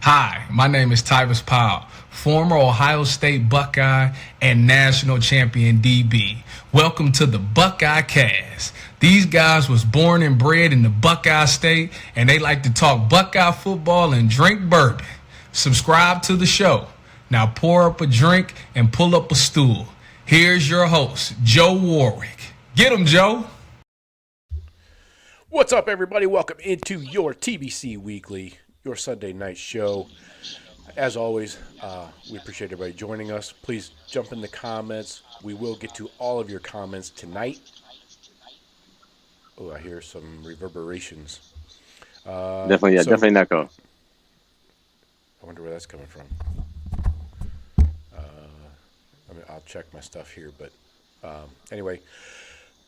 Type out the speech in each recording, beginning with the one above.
Hi, my name is Tyvis Powell, former Ohio State Buckeye and national champion DB. Welcome to the Buckeye Cast. These guys was born and bred in the Buckeye State, and they like to talk Buckeye football and drink bourbon. Subscribe to the show. Now pour up a drink and pull up a stool. Here's your host, Joe Warwick. Get him, Joe. What's up, everybody? Welcome into your TBC Weekly, your Sunday night show. As always, we appreciate everybody joining us. Please jump in the comments. We will get to all of your comments tonight. Oh, I hear some reverberations. Definitely an echo. I wonder where that's coming from. I'll check my stuff here, but anyway,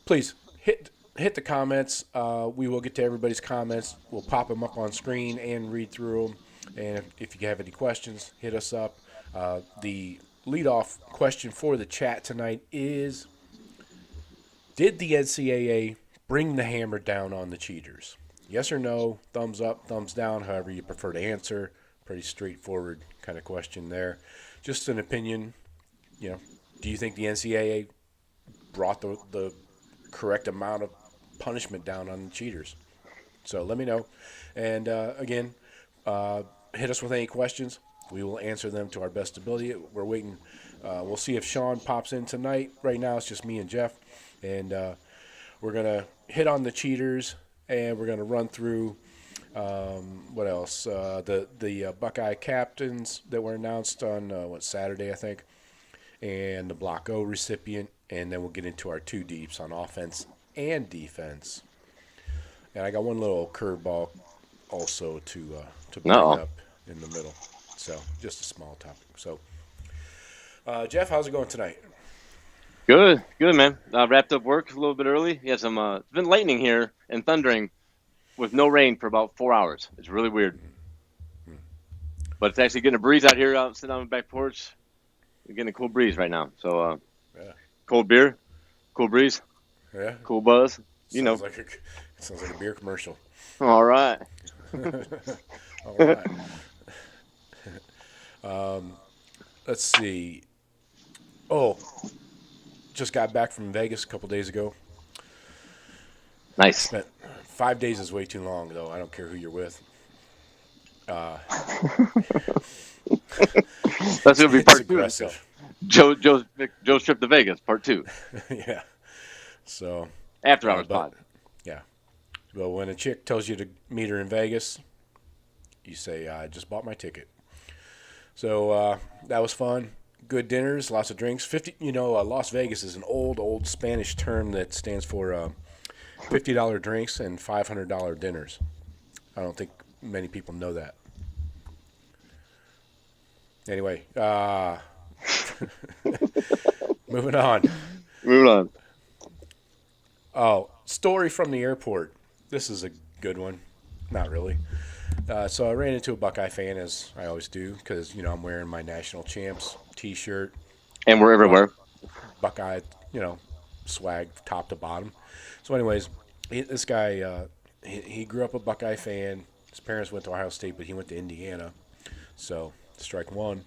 please hit the comments. We will get to everybody's comments. We'll pop them up on screen and read through them. And if you have any questions, hit us up. The leadoff question for the chat tonight is, did the NCAA bring the hammer down on the cheaters? Yes or no, thumbs up, thumbs down, however you prefer to answer. Pretty straightforward kind of question there. Just an opinion, do you think the NCAA brought the correct amount of punishment down on the cheaters? So let me know. And again, hit us with any questions. We will answer them to our best ability. We're waiting. We'll see if Sean pops in tonight. Right now it's just me and Jeff. And we're going to hit on the cheaters, and we're going to run through what else? The Buckeye captains that were announced on Saturday, I think, and the Block O recipient, and then we'll get into our two deeps on offense and defense. And I got one little curveball also to bring up in the middle. So just a small topic. So, Jeff, how's it going tonight? Good, man. Wrapped up work a little bit early. Yeah, it's been lightning here and thundering with no rain for about 4 hours. It's really weird. But it's actually getting a breeze out here. I'm sitting on the back porch. We're getting a cool breeze right now. So, cold beer, cool breeze, cool buzz. Sounds like a beer commercial. All right. All right. Let's see. Oh, just got back from Vegas a couple days ago. Nice. 5 days is way too long, though. I don't care who you're with. That's gonna be part aggressive. 2. Joe's trip to Vegas, part 2. Yeah. So after hours pod. Yeah. Well, when a chick tells you to meet her in Vegas, you say, "I just bought my ticket." So that was fun. Good dinners, lots of drinks. Las Vegas is an old Spanish term that stands for $50 drinks and $500 dinners. I don't think many people know that. Anyway, moving on. Oh, story from the airport. This is a good one. Not really. So I ran into a Buckeye fan, as I always do, because, I'm wearing my National Champs T-shirt. And we're everywhere. Buckeye, swag top to bottom. So anyways, this guy, he grew up a Buckeye fan. His parents went to Ohio State, but he went to Indiana. So strike one.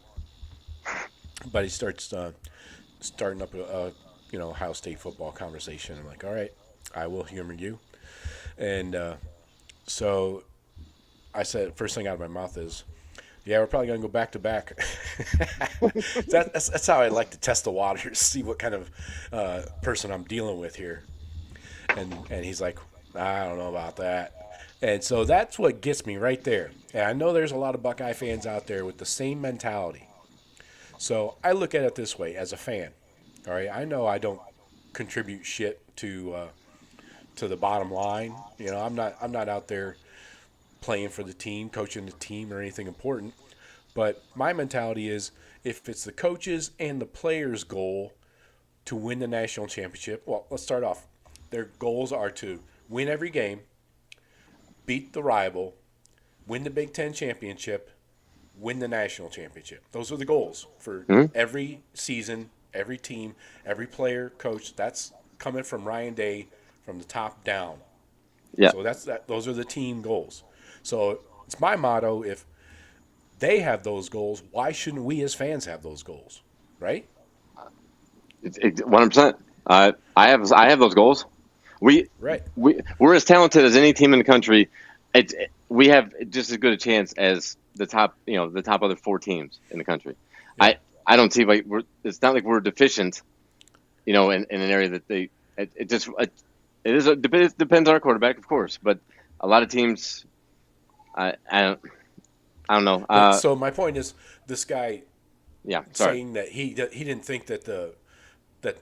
But he starts starting up a Ohio State football conversation. I'm like, all right, I will humor you. And so I said, first thing out of my mouth is, yeah, we're probably going to go back to back. That's how I like to test the waters, see what kind of person I'm dealing with here. And he's like, I don't know about that. And so that's what gets me right there. And I know there's a lot of Buckeye fans out there with the same mentality. So I look at it this way as a fan. All right, I know I don't contribute shit to the bottom line. I'm not out there playing for the team, coaching the team, or anything important. But my mentality is, if it's the coaches and the players' goal to win the national championship, well, let's start off. Their goals are to win every game, beat the rival, win the Big Ten championship, win the national championship. Those are the goals for every season, every team, every player, coach. That's coming from Ryan Day from the top down. Yeah. So those are the team goals. So it's my motto, if they have those goals. Why shouldn't we as fans have those goals? Right? 100%. I have those goals. Right. We're as talented as any team in the country. We have just as good a chance as the top other 4 teams in the country. Yeah. I don't see it's not like we're deficient, in an area that it depends on our quarterback, of course, but a lot of teams, I don't know. So my point is, this guy, sorry. saying that he didn't think that that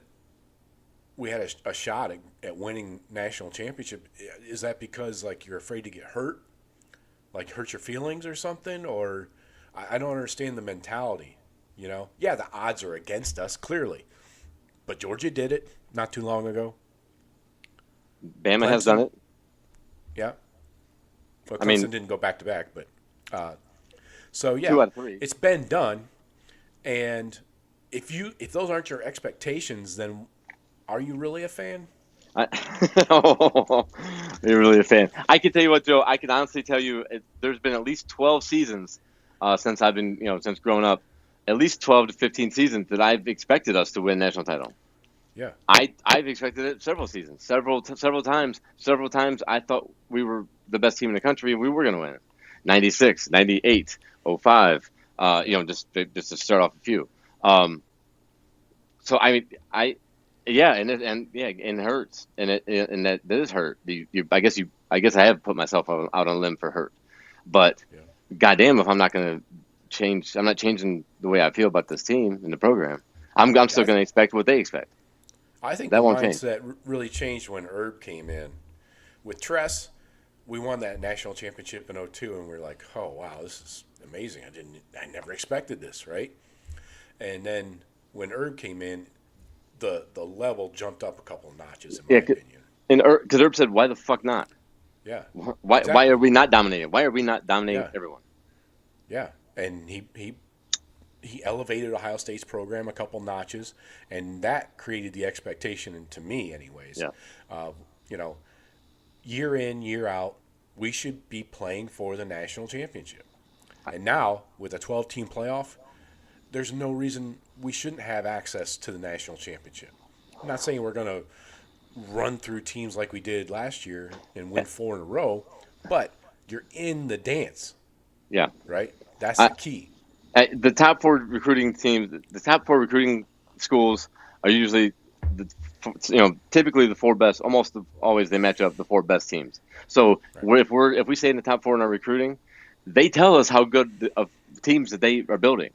we had a shot at winning national championship. Is that because like you're afraid to get hurt, like hurt your feelings or something? Or I don't understand the mentality. Yeah, the odds are against us clearly, but Georgia did it not too long ago. Bama has done it. Yeah. Well, Clemson didn't go back to back, but so yeah, 2 out of 3. It's been done. And if those aren't your expectations, then are you really a fan? You're really a fan. I can tell you what, Joe. I can honestly tell you, there's been at least 12 seasons since I've been, since growing up, at least 12 to 15 seasons that I've expected us to win a national title. Yeah, I've expected it several seasons, several times. Several times I thought we were the best team in the country and we were going to win it. 96, 98, 05. Just to start off a few. So and it hurts, and that is hurt. I guess I have put myself out on a limb for hurt, but goddamn, if I'm not going to change, I'm not changing the way I feel about this team and the program. I'm still going to expect what they expect. I think that the won't mindset really changed when Herb came in. With Tress, we won that national championship in 2002, and we were like, oh wow, this is amazing. I never expected this, right? And then when Herb came in, the level jumped up a couple of notches in my opinion. And because Herb said, "Why the fuck not? Yeah. Why are we not dominating? Why are we not dominating everyone?" Yeah, and he elevated Ohio State's program a couple notches, and that created the expectation, and to me, anyways. Yeah. Year in, year out, we should be playing for the national championship. And now, with a 12-team playoff, there's no reason we shouldn't have access to the national championship. I'm not saying we're going to run through teams like we did last year and win 4 in a row, but you're in the dance. Yeah. Right? That's the key. The top 4 recruiting teams, the top 4 recruiting schools are usually, typically the 4 best. Almost always they match up the 4 best teams. So if we stay in the top 4 in our recruiting, they tell us how good of teams that they are building.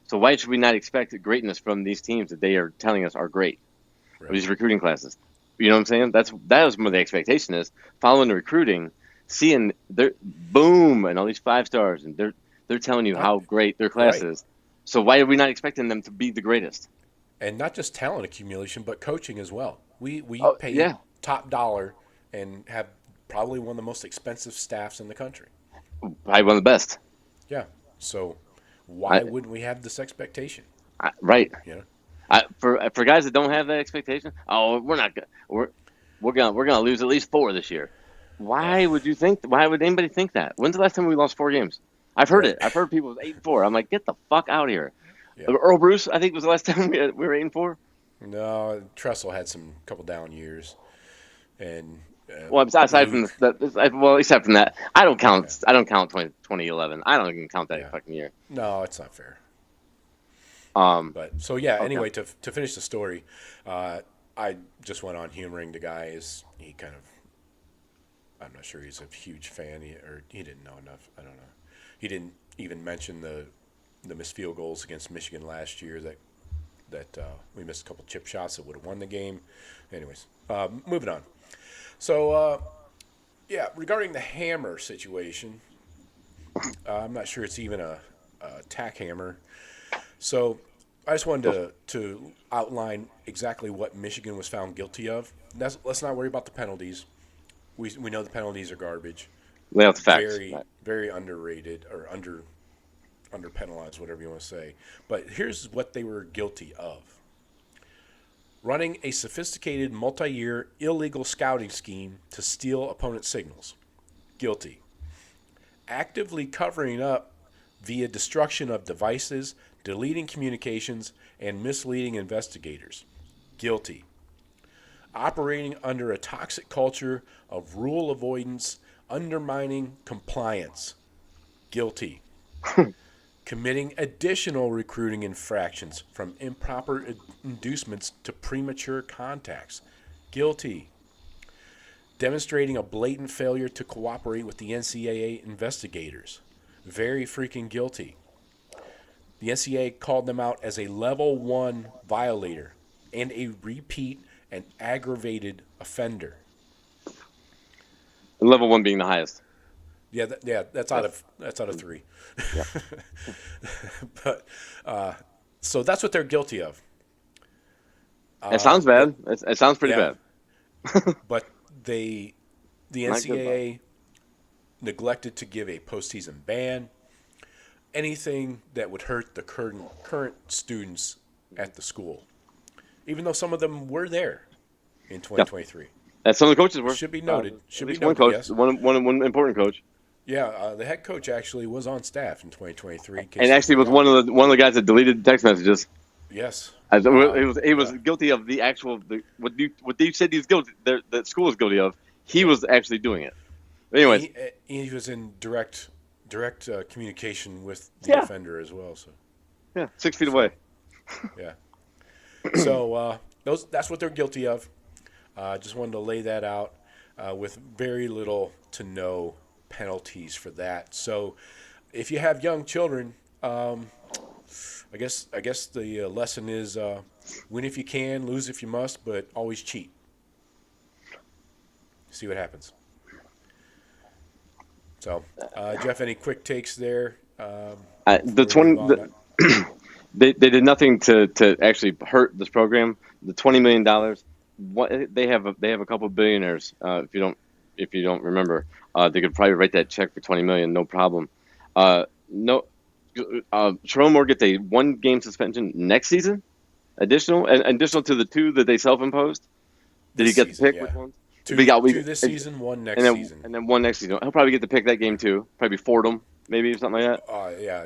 So why should we not expect greatness from these teams that they are telling us are great? Right. These recruiting classes. You know what I'm saying? That is what the expectation is. Following the recruiting, seeing their boom and all these 5 stars, and they're telling you how great their class is. So why are we not expecting them to be the greatest? And not just talent accumulation, but coaching as well. We pay top dollar and have probably one of the most expensive staffs in the country. Probably one of the best. Yeah. So why wouldn't we have this expectation? Right. Yeah. For guys that don't have that expectation, we're gonna lose at least 4 this year. Why would anybody think that? When's the last time we lost 4 games? I've heard it. I've heard people with 8-4. I'm like, get the fuck out of here. Yeah. Earl Bruce, I think, was the last time we were 8-4. No, Tressel had some couple down years, and aside from that, I don't count 2011. I don't even count that fucking year. No, it's not fair. But so yeah. Okay. Anyway, to finish the story, I just went on humoring the guy. He kind of, I'm not sure he's a huge fan, or he didn't know enough. I don't know. He didn't even mention the missed field goals against Michigan last year that we missed a couple chip shots that would have won the game. Anyways, moving on. So, regarding the hammer situation, I'm not sure it's even a tack hammer. So I just wanted to outline exactly what Michigan was found guilty of. Let's not worry about the penalties. We know the penalties are garbage. Lay out the facts. Very, very underrated or under penalized, whatever you want to say. But here's what they were guilty of. Running a sophisticated multi-year illegal scouting scheme to steal opponent signals. Guilty. Actively covering up via destruction of devices, deleting communications, and misleading investigators. Guilty. Operating under a toxic culture of rule avoidance, undermining compliance. Guilty. Committing additional recruiting infractions from improper inducements to premature contacts. Guilty. Demonstrating a blatant failure to cooperate with the NCAA investigators. Very freaking guilty. The NCAA called them out as a level 1 violator and a repeat and aggravated offender. Level 1 being the highest. Yeah, that's out of 3. Yeah. But so that's what they're guilty of. It sounds bad. It sounds pretty bad. But the NCAA neglected to give a postseason ban, anything that would hurt the current students at the school, even though some of them were there in 2023. And some of the coaches were. Should be noted. At least one coach, yes. one important coach. Yeah, the head coach actually was on staff in 2023. And actually was one of the guys that deleted text messages. Yes. He was guilty of the actual what you said he was guilty. The school was guilty of. He was actually doing it. But anyways, he was in direct communication with the offender as well. So yeah, 6 feet away. Yeah. So that's what they're guilty of. Just wanted to lay that out with very little to no penalties for that. So if you have young children, I guess the lesson is win if you can, lose if you must, but always cheat. See what happens. So, Jeff, any quick takes there? They did nothing to actually hurt this program. The $20 million. They have a couple of billionaires. If you don't remember, they could probably write that check for $20 million, no problem. Sherrone Moore gets a 1-game suspension next season, additional to the 2 that they self-imposed. Did he get to pick which ones? 2 this season, 1 next season, and then 1 next season. He'll probably get to pick that game too. Probably Fordham, maybe or something like that. Yeah,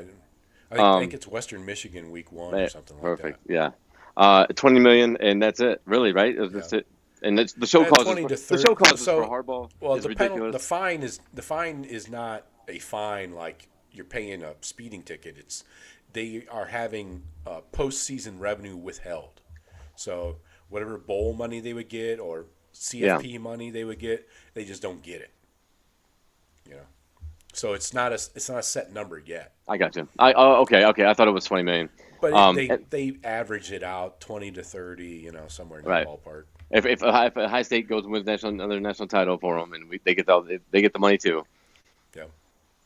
I think it's Western Michigan week 1 or something like that. Perfect. Yeah, $20 million, and that's it. Really, right? That's it. And that's the show causes. The show causes for Harbaugh. Well, is ridiculous. The fine is not a fine like you're paying a speeding ticket. They are having postseason revenue withheld. So whatever bowl money they would get or CFP money they would get, they just don't get it. So it's not a set number yet. I got you. Okay. I thought it was $20 million. But they average it out 20 to 30, somewhere in that ballpark. If Ohio State goes and wins another national title for them, and they get the money too. Yeah.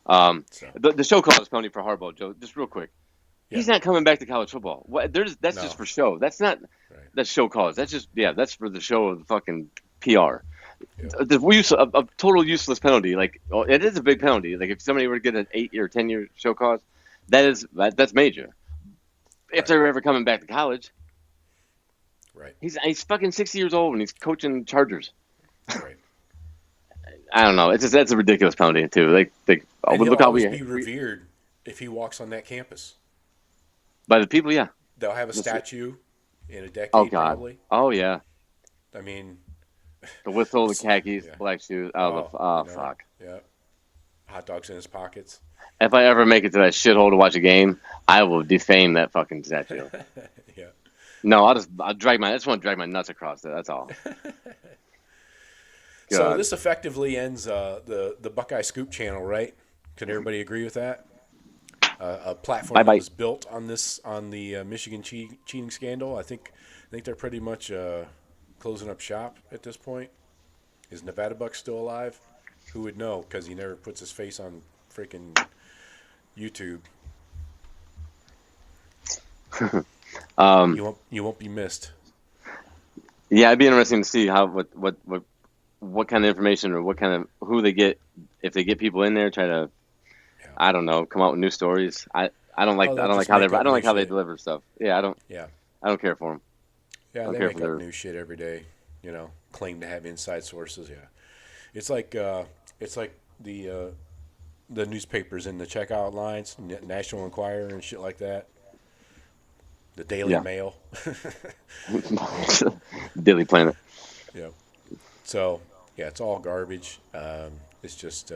The show cause penalty for Harbaugh, Joe. Just real quick, he's not coming back to college football. That's just for show. That's not that's show cause. That's just that's for the show of the fucking PR. Yeah. The use of total useless penalty, it is a big penalty. Like if somebody were to get an 8-year, 10-year show cause, that's major. If they're ever coming back to college, right? He's fucking 60 years old and he's coaching Chargers. Right. I don't know. That's a ridiculous penalty too. Look how we be revered if he walks on that campus by the people. Yeah, they'll have a statue in a decade. Oh God. Probably. Oh yeah. I mean, the whistle, the khakis, black shoes. Fuck. Yeah. Hot dogs in his pockets. If I ever make it to that shithole to watch a game, I will defame that fucking statue. Yeah. No, I just want to drag my nuts across it. That's all. So this effectively ends the Buckeye Scoop channel, right? Can everybody agree with that? A platform that was built on the Michigan cheating scandal. I think they're pretty much closing up shop at this point. Is Nevada Buck still alive? Who would know? Because he never puts his face on freaking YouTube. You won't be missed. Yeah, it'd be interesting to see what kind of information or who they get, if they get people in there, try to, I don't know, come out with new stories. I don't like how they deliver stuff. Yeah, I don't care for them. Yeah, they make up new shit every day. Claim to have inside sources. Yeah, it's like the the newspapers in the checkout lines, National Enquirer and shit like that. The Daily Mail. Daily Planet. Yeah. So, yeah, it's all garbage. It's just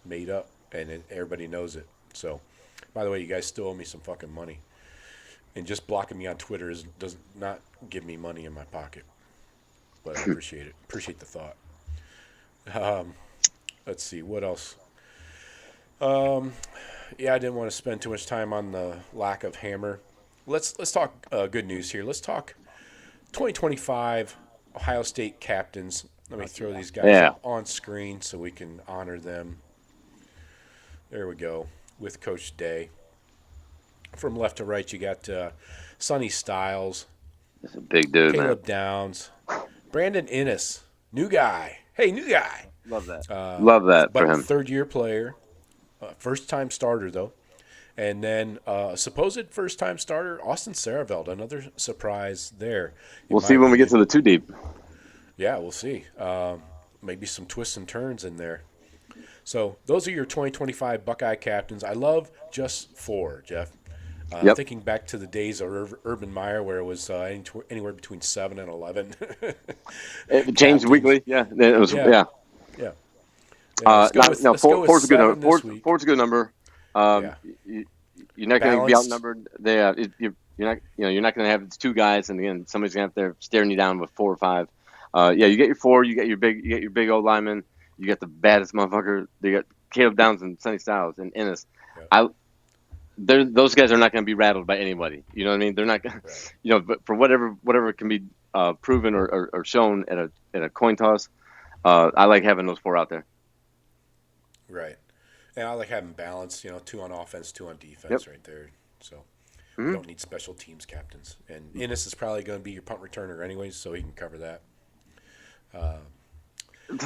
made up, and everybody knows it. So, by the way, you guys still owe me some fucking money. And just blocking me on Twitter does not give me money in my pocket. But I appreciate it. Appreciate the thought. Let's see. What else? Yeah, I didn't want to spend too much time on the lack of hammer. Let's talk good news here. Let's talk 2025 Ohio State captains. Let me throw these guys up on screen so we can honor them. There we go. With Coach Day. From left to right, you got Sonny Styles. That's a big dude, Caleb Downs. Brandon Innes. New guy. Hey, new guy. Love that. Love that for him. Third-year player. First-time starter, though. And then supposed first-time starter, Austin Saraveld. Another surprise there. We'll see when we get to the two deep. Yeah, we'll see. Maybe some twists and turns in there. So those are your 2025 Buckeye captains. I love just 4, Jeff. Thinking back to the days of Urban Meyer, where it was anywhere between 7 and 11. Changed weekly. Yeah, it was. Yeah. Four's a good number. You're not going to be outnumbered. You're not going to have 2 guys, and again, somebody's going to have there staring you down with 4 or 5. You get your 4. You get your big old lineman. You got the baddest motherfucker. You got Caleb Downs and Sonny Styles and Ennis. Yeah. Those guys are not going to be rattled by anybody. You know what I mean? They're not, but for whatever can be proven or shown at a coin toss, I like having those 4 out there. Right. And I like having balance, 2 on offense, 2 on defense right there. So you don't need special teams captains. And Ennis is probably going to be your punt returner anyways, so he can cover that.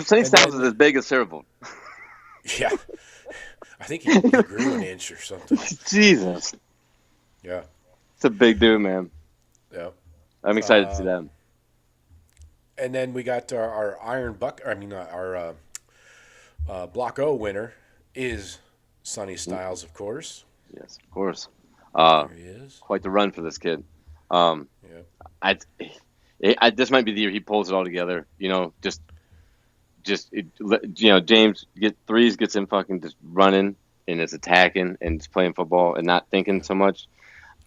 Sonny Styles is as big as Saraveld. Yeah. I think he grew an inch or something. Jesus. Yeah. It's a big dude, man. Yeah. I'm excited to see that. And then we got our Block O winner is Sonny Styles, of course. Yes, of course. There he is. Quite the run for this kid. This might be the year he pulls it all together. James gets him fucking just running and is attacking and just playing football and not thinking so much.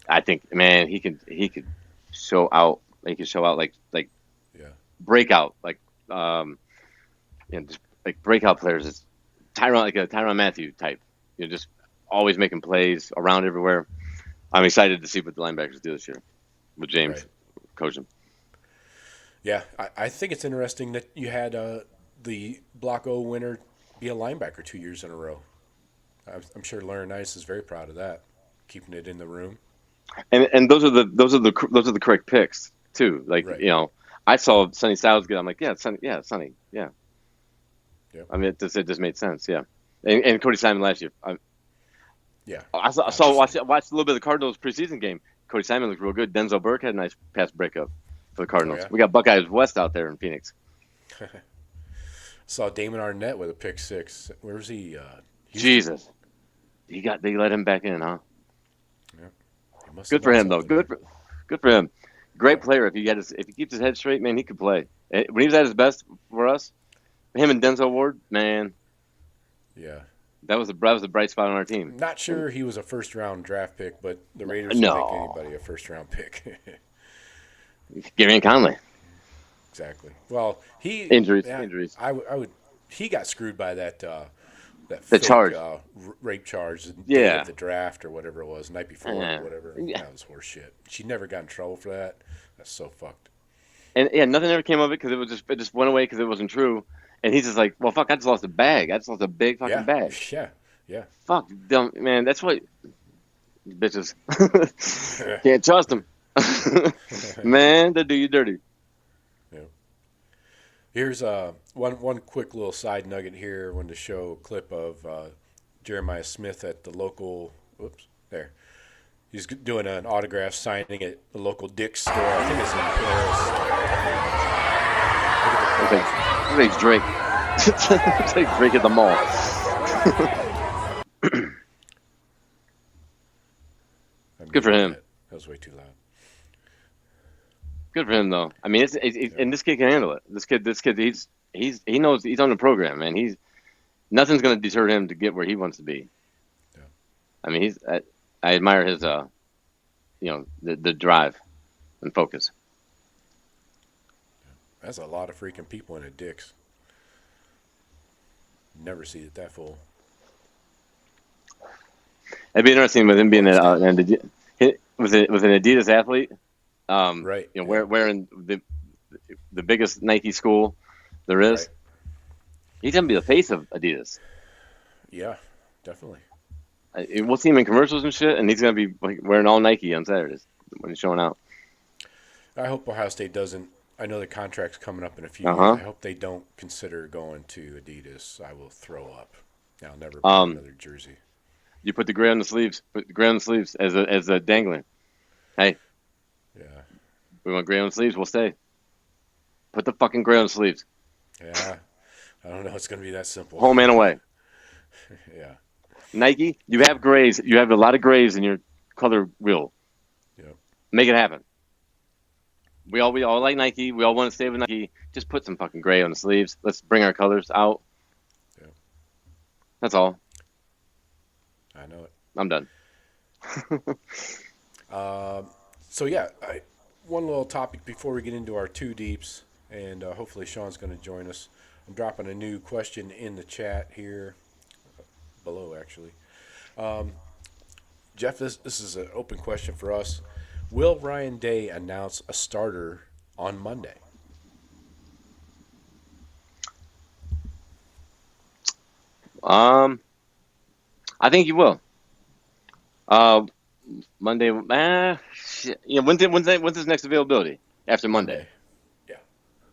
I think, man, he could show out. He could show out like breakout, just like breakout players. It's Tyrann Mathieu type. Just always making plays around everywhere. I'm excited to see what the linebackers do this year with James coaching. Yeah, I think it's interesting that you had the Block O winner be a linebacker 2 years in a row. I'm sure Laurinaitis is very proud of that, keeping it in the room. And those are the correct picks too. I saw Sonny Styles get. I'm like, Sonny, Sonny. Yep. I mean, it just made sense. Yeah, and Cody Simon last year. I watched a little bit of the Cardinals preseason game. Cody Simon looked real good. Denzel Burke had a nice pass breakup for the Cardinals. We got Buckeyes West out there in Phoenix. Saw Damon Arnett with a pick 6. Where was he? Jesus, they let him back in, huh? Yeah. Good for him though. Good for him. Great player. If he keeps his head straight, man, he could play. When he was at his best for us, him and Denzel Ward, man. Yeah. That was the bright spot on our team. Not sure he was a first-round draft pick, but the Raiders would make anybody a first-round pick. Gary Conley. Exactly. Well, injuries. He got screwed by that fake, charge, rape charge, the day of the draft or whatever it was, night before or whatever. Yeah. That was horse shit. She never got in trouble for that. That's so fucked. And nothing ever came of it because it just went away because it wasn't true. And he's just like, well, fuck, I just lost a bag. I just lost a big fucking bag. Yeah. Fuck, dumb, man. That's what bitches can't trust them. Man, they do you dirty. Yeah. Here's one quick little side nugget here. I wanted to show a clip of Jeremiah Smith at the local. Whoops, there. He's doing an autograph signing at the local Dick's store. I think it's in Paris. It's like Drake. It's like Drake at the mall. Good for him. That was way too loud. Good for him, though. I mean, and this kid can handle it. This kid, he knows he's on the program, man. Nothing's going to deter him to get where he wants to be. Yeah. I mean, I admire his, the drive and focus. That's a lot of freaking people in a Dick's. Never see it that full. It'd be interesting with him being with an Adidas athlete. Right. Wearing the biggest Nike school there is. Right. He's gonna be the face of Adidas. Yeah, definitely. We'll see him in commercials and shit, and he's gonna be wearing all Nike on Saturdays when he's showing out. I hope Ohio State doesn't. I know the contract's coming up in a few years. I hope they don't consider going to Adidas. I will throw up. I'll never buy another jersey. You put the gray on the sleeves. Put the gray on the sleeves as a dangling. Hey. Yeah. We want gray on the sleeves. We'll stay. Put the fucking gray on the sleeves. Yeah. I don't know. It's going to be that simple. Home and away. Yeah. Nike, you have grays. You have a lot of grays in your color wheel. Yeah. Make it happen. We all like Nike. We all want to stay with Nike. Just put some fucking gray on the sleeves. Let's bring our colors out. Yeah. That's all. I know it. I'm done. So yeah, one little topic before we get into our two deeps, and hopefully Sean's going to join us. I'm dropping a new question in the chat here, below actually. Jeff, this is an open question for us. Will Ryan Day announce a starter on Monday? I think he will. Monday. Shit. Yeah. When's his next availability? After Monday. Yeah.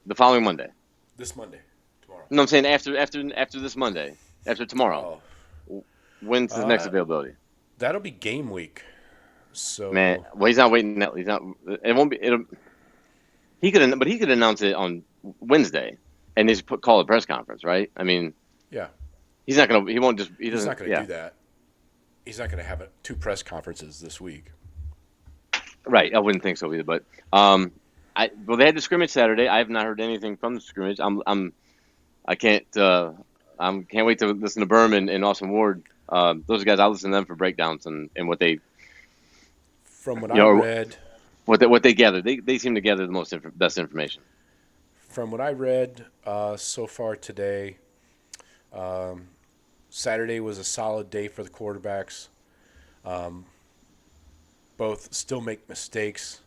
The following Monday. This Monday. Tomorrow. No, I'm saying after this Monday. After tomorrow. Oh. When's his next availability? That'll be game week. So Man, well, he's not waiting. He's not. It won't be. He could announce it on Wednesday, and just call a press conference, right? I mean, yeah. He's not gonna. He won't just. He's not gonna do that. He's not gonna have two press conferences this week. Right. I wouldn't think so either. But they had the scrimmage Saturday. I have not heard anything from the scrimmage. I can't wait to listen to Berman and Austin Ward. Those guys, I'll listen to them for breakdowns and what they. From what I read, what they gather, they seem to gather the best information. From what I read so far today, Saturday was a solid day for the quarterbacks. Both still make mistakes,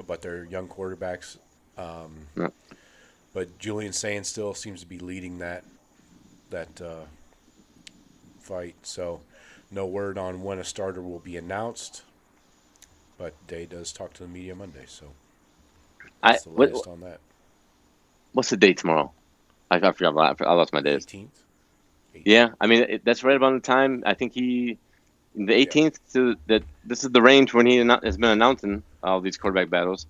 but they're young quarterbacks. But Julian Sand still seems to be leading that fight. So no word on when a starter will be announced. But Day does talk to the media Monday, so that's the latest on that. What's the date tomorrow? I forgot. I lost my days. 18th. Yeah, I mean that's right about the time. I think the 18th to that. This is the range when he has been announcing all these quarterback battles.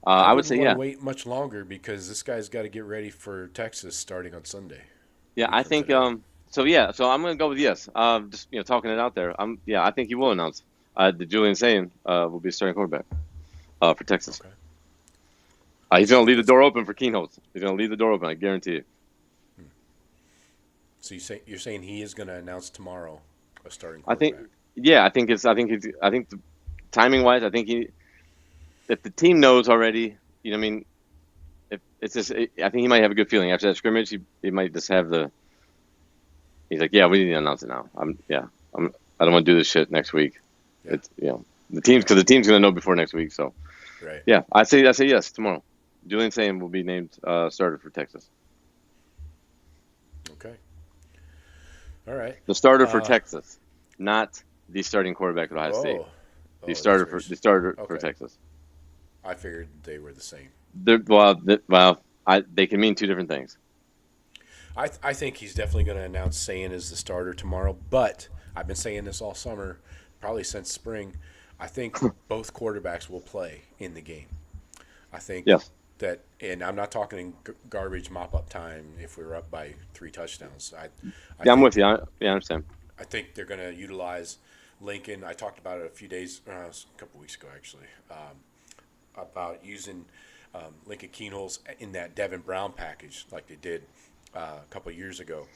I would say wait much longer because this guy's got to get ready for Texas starting on Sunday. Yeah, I think. So I'm going to go with yes. Just talking it out there. I think he will announce. The Julian Sand will be starting quarterback for Texas. Okay. He's going to leave the door open for Keenholz. He's going to leave the door open. I guarantee you. So you're saying he is going to announce tomorrow a starting quarterback? I think the timing wise, I think if the team knows already, I mean, I think he might have a good feeling after that scrimmage. He might just have he's like, yeah, we need to announce it now. I don't want to do this shit next week. Yeah. It's the team's going to know before next week. So right. Yeah, I say yes tomorrow. Julian Sand will be named starter for Texas. Okay. All right. The starter for Texas, not the starting quarterback at Ohio State. The starter for Texas. I figured they were the same. They can mean two different things. I think he's definitely going to announce Sand as the starter tomorrow, but I've been saying this all summer, probably since spring. I think both quarterbacks will play in the game. I think that, and I'm not talking garbage mop-up time if we were up by 3 touchdowns. I'm with you. I understand. I think they're going to utilize Lincoln. I talked about it a couple weeks ago actually, about using Lincoln Keenholz in that Devin Brown package like they did a couple of years ago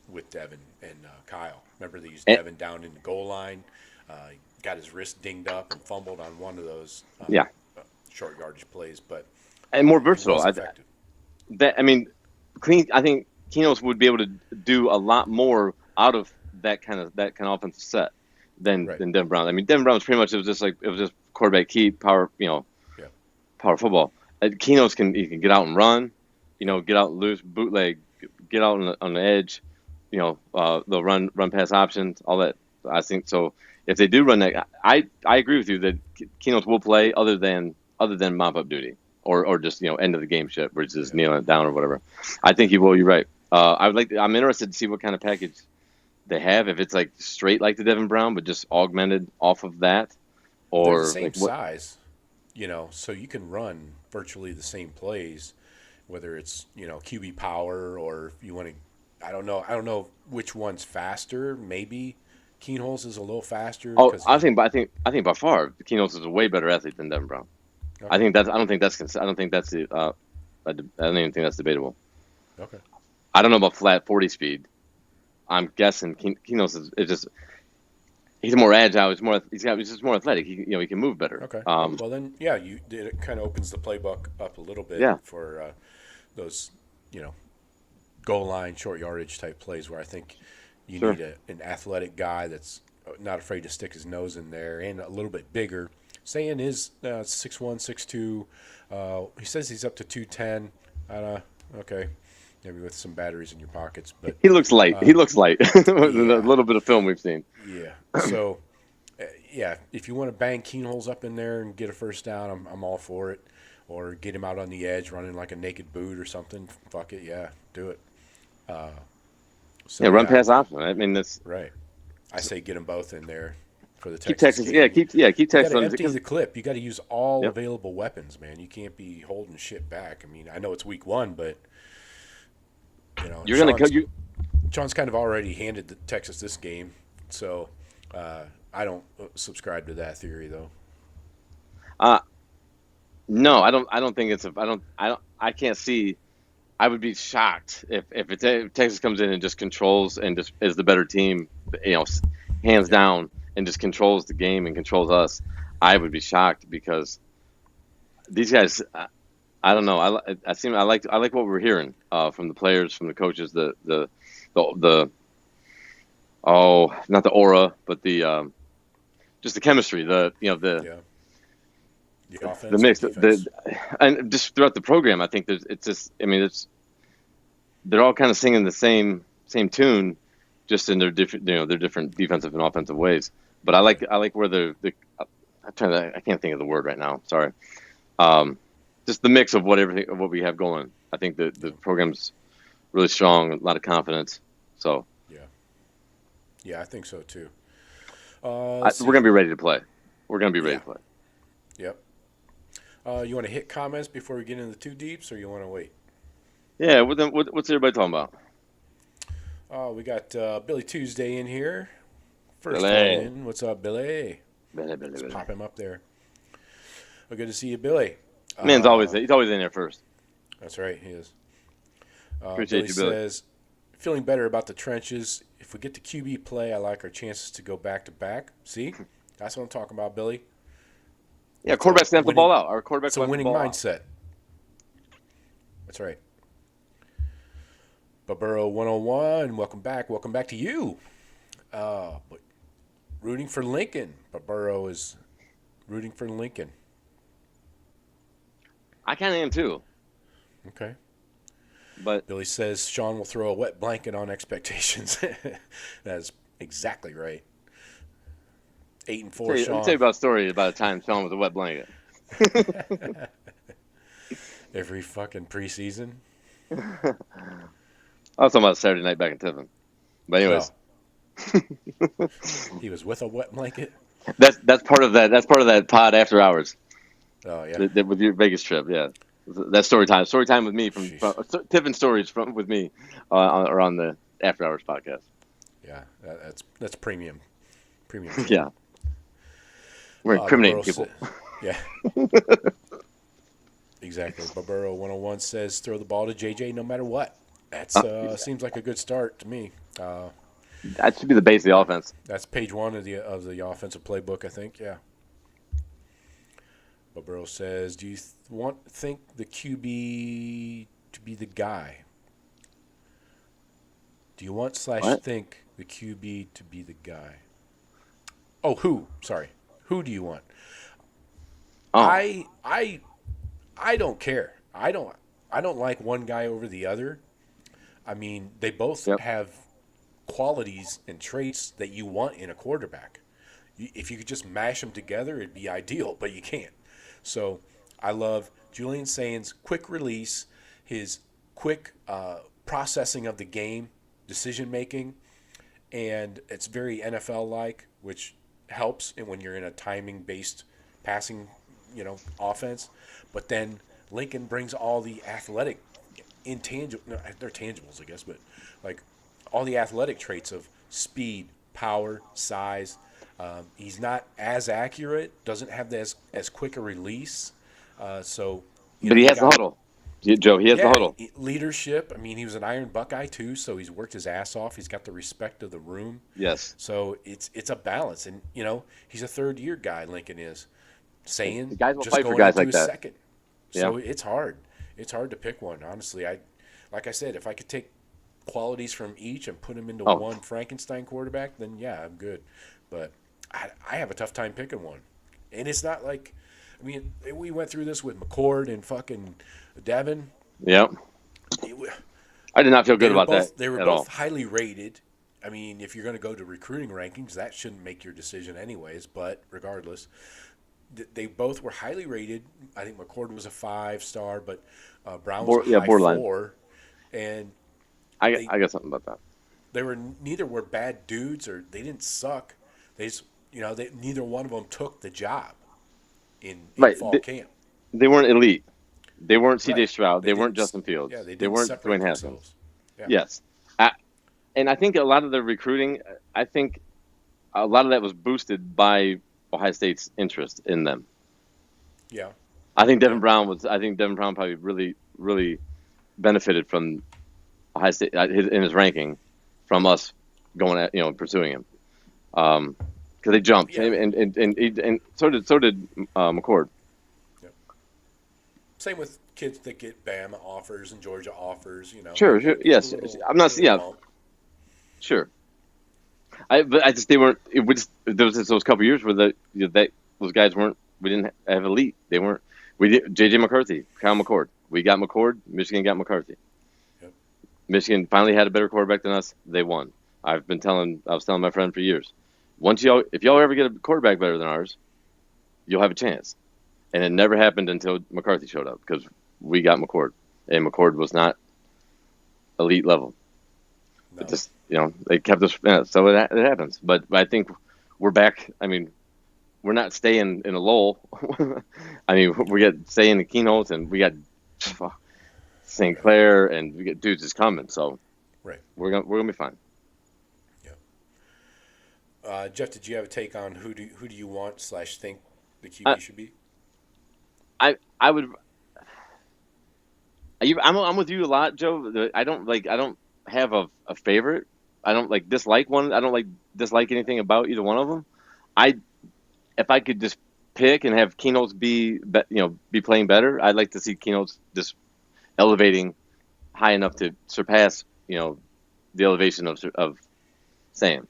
with Devin and Kyle. Remember they used Devin down in the goal line. He got his wrist dinged up and fumbled on one of those short yardage plays, but and more versatile. I think Keenholz would be able to do a lot more out of that kind of offensive set than Devin Brown. I mean, Devin Brown was pretty much it was just quarterback keep power, power football. Keenholz can get out and run, get out loose, bootleg, get out on the edge, the run pass options, all that. I think so. If they do run that, I agree with you that Keenholz will play other than mop up duty or just end of the game shit where it's just kneeling it down or whatever. I think he will. You're right. I'm interested to see what kind of package they have. If it's like straight like the Devin Brown, but just augmented off of that, or they're the same size, so you can run virtually the same plays, whether it's QB power or if you want to. I don't know which one's faster. Maybe Keenholz is a little faster. Oh, I think by far Keenholz is a way better athlete than Devin Brown. Okay. I don't even think that's debatable. Okay. I don't know about flat 40 speed. I'm guessing Keenholz is he's more agile. He's just more athletic. He can move better. Okay. Well then, it kind of opens the playbook up a little bit for those goal line, short yardage type plays where I think you need an athletic guy that's not afraid to stick his nose in there and a little bit bigger. Saying is 6'1", 6'2". He says he's up to 210. Okay. Maybe with some batteries in your pockets, but he looks light. He looks light. A little bit of film we've seen. Yeah. So, if you want to bang Keenholz up in there and get a first down, I'm all for it. Or get him out on the edge, running like a naked boot or something. Fuck it, do it. Run pass option. I mean, that's right. I say get them both in there for the keep Texas. Keep Texas. You got to empty the clip. You got to use all available weapons, man. You can't be holding shit back. I mean, I know it's week 1, but. Sean's kind of already handed Texas this game, so I don't subscribe to that theory though. No, I don't think it's I can't see. I would be shocked if Texas comes in and just controls and just is the better team, hands down, and just controls the game and controls us. I would be shocked because these guys. I don't know. I like what we're hearing from the players, from the coaches. The not the aura, but the just the chemistry. The offense, the mix. And just throughout the program, I think they're all kind of singing the same tune, just in their different defensive and offensive ways. But I like where I can't think of the word right now. Sorry. Just the mix of what we have going. I think the program's really strong, a lot of confidence. So yeah, I think so too. We're gonna be ready to play. We're gonna be ready to play. Yep. You want to hit comments before we get into the two deeps, or you want to wait? Yeah. What's everybody talking about? We got Billy Tuesday in here. First Billy. one in. What's up, Billy? Billy. Let's pop him up there. Well, good to see you, Billy. Man's always in there first. That's right, he is. Appreciate Billy you, Billy. says, feeling better about the trenches. If we get to QB play, I like our chances to go back to back. See, that's what I'm talking about, Billy. Yeah, quarterback snaps the ball out. Our quarterback. It's a winning mindset. That's right. Baburo 101, welcome back. Welcome back to you. But rooting for Lincoln. Baburo is rooting for Lincoln. I kind of am too. Okay. But Billy says Sean will throw a wet blanket on expectations. That's exactly right. 8-4, Sean. Let me tell you about a story about a time Sean was a wet blanket. Every fucking preseason. I was talking about Saturday night back in Tiffin. But anyways. Oh. He was with a wet blanket? That's part of that pod after hours. Oh yeah, with your Vegas trip, yeah. That's story time. Story time with me from Tiffin stories with me, or on the After Hours podcast. Yeah, that's premium Premium shade. Yeah. We're incriminating people. Yeah. Exactly. Barbaro 101 says throw the ball to JJ no matter what. That's seems like a good start to me. That should be the base of the offense. That's page 1 of the offensive playbook, I think. Yeah. Barbaro says, do you think the QB to be the guy? Do you want / think the QB to be the guy? Oh, who? Sorry. Who do you want? Oh. I don't care. I don't like one guy over the other. I mean, they both have qualities and traits that you want in a quarterback. If you could just mash them together, it'd be ideal, but you can't. So I love Julian Saint's quick release, his quick processing of the game, decision making, and it's very NFL-like, which helps when you're in a timing-based passing, offense. But then Lincoln brings all the athletic they're tangibles, I guess, but like all the athletic traits of speed, power, size. He's not as accurate, doesn't have as quick a release. But he has the huddle. Joe, he has the huddle. Leadership. I mean, he was an Iron Buckeye too, so he's worked his ass off. He's got the respect of the room. Yes. So it's a balance, and he's a third-year guy. Lincoln is saying the guys will just fight going for guys into like his that. second. So it's hard. It's hard to pick one, honestly. Like I said, if I could take qualities from each and put them into one Frankenstein quarterback, then yeah, I'm good. But I have a tough time picking one, and it's not like, I mean, we went through this with McCord and fucking Devin. Yep. I did not feel good about that. They were both highly rated. I mean, if you're going to go to recruiting rankings, that shouldn't make your decision anyways. But regardless, they both were highly rated. I think McCord was a 5-star, but Brown was a high borderline 4. And I got something about that. They were neither were bad dudes or they didn't suck. They just, neither one of them took the job in fall camp. They weren't elite. They weren't C.J. Stroud. They weren't Justin Fields. Yeah, they weren't Dwayne Haskins. Yeah. Yes. And I think a lot of the recruiting, I think a lot of that was boosted by Ohio State's interest in them. Yeah. I think Devin Brown probably really, really benefited from Ohio State in his ranking from us going at, pursuing him. Because they jumped. Yeah. And so did McCord. Same with kids that get Bama offers and Georgia offers, Sure, yes. I'm not. Yeah. Sure. They weren't. There was those couple years where those guys weren't. We didn't have elite. They weren't. We did. J.J. McCarthy, Kyle McCord. We got McCord. Michigan got McCarthy. Yep. Michigan finally had a better quarterback than us. They won. I was telling my friend for years. If y'all ever get a quarterback better than ours, you'll have a chance. And it never happened until McCarthy showed up because we got McCord, and McCord was not elite level. No. It just they kept us. So it happens. But I think we're back. I mean, we're not staying in a lull. I mean, we got staying in Keynotes, and we got St. Clair, and we got dudes just coming. So right, we're gonna be fine. Yeah. Jeff, did you have a take on who do you want / think the QB should be? I would. I'm with you a lot, Joe. I don't have a favorite. I don't dislike one. I don't dislike anything about either one of them. If I could just pick and have Keynotes be playing better, I'd like to see Keynotes just elevating high enough to surpass the elevation of Sam.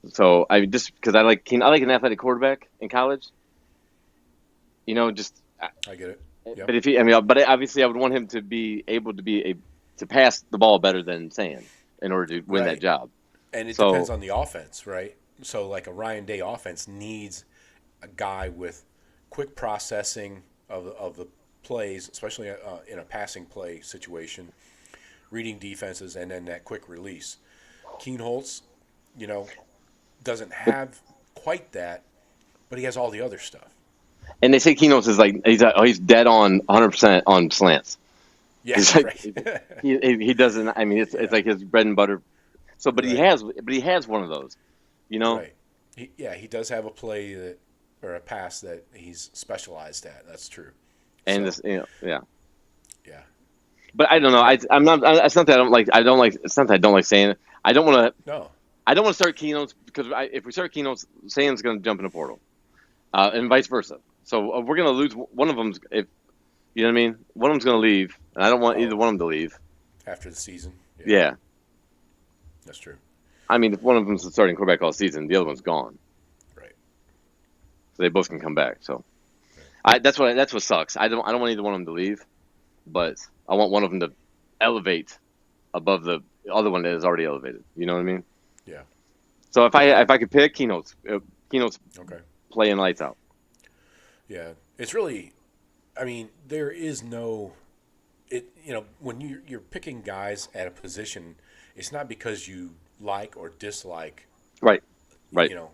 So just because I like an athletic quarterback in college. I get it. Yep. But obviously I would want him to be able to pass the ball better than Sam in order to win that job. And it depends on the offense, right? So like a Ryan Day offense needs a guy with quick processing of the plays, especially in a passing play situation, reading defenses, and then that quick release. Keenholz, doesn't have quite that, but he has all the other stuff. And they say Keynotes is he's dead on 100% on slants. Yeah, right. he doesn't. I mean, it's like his bread and butter. So, but he has one of those, Right. he does have a play or a pass that he's specialized at. That's true. And So, this, yeah. yeah. But I don't know. I'm not. It's not that I don't like. I don't like. It's not that I don't like saying it. I don't want to. No. I don't want to start keynotes because if we start keynotes, Sayan's going to jump in a portal, and vice versa. So we're going to lose one of them's. If you know what I mean, one of them's going to leave, and I don't want either one of them to leave After the season. Yeah. That's true. I mean, if one of them's the starting quarterback all season, the other one's gone. Right. So they both can come back. So that's what sucks. I don't want either one of them to leave, but I want one of them to elevate above the other one that is already elevated. You know what I mean? Yeah. So if I could pick keynotes Okay. playing lights out. Yeah. It's really, I mean, there is no, when you're picking guys at a position, it's not because you like or dislike. Right.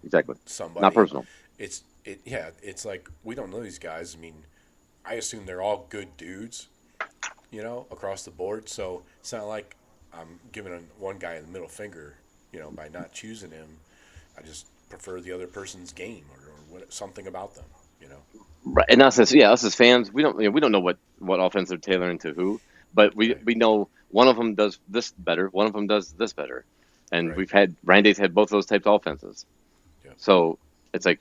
Exactly. Somebody. Not personal. It's like we don't know these guys. I mean, I assume they're all good dudes, across the board. So it's not like I'm giving one guy the middle finger, by not choosing him. I just prefer the other person's game or something about them, Right. And us as fans, we don't know what offense they're tailoring to who, but we know one of them does this better, one of them does this better, and Ryan Day's had both those types of offenses. Yeah. So it's like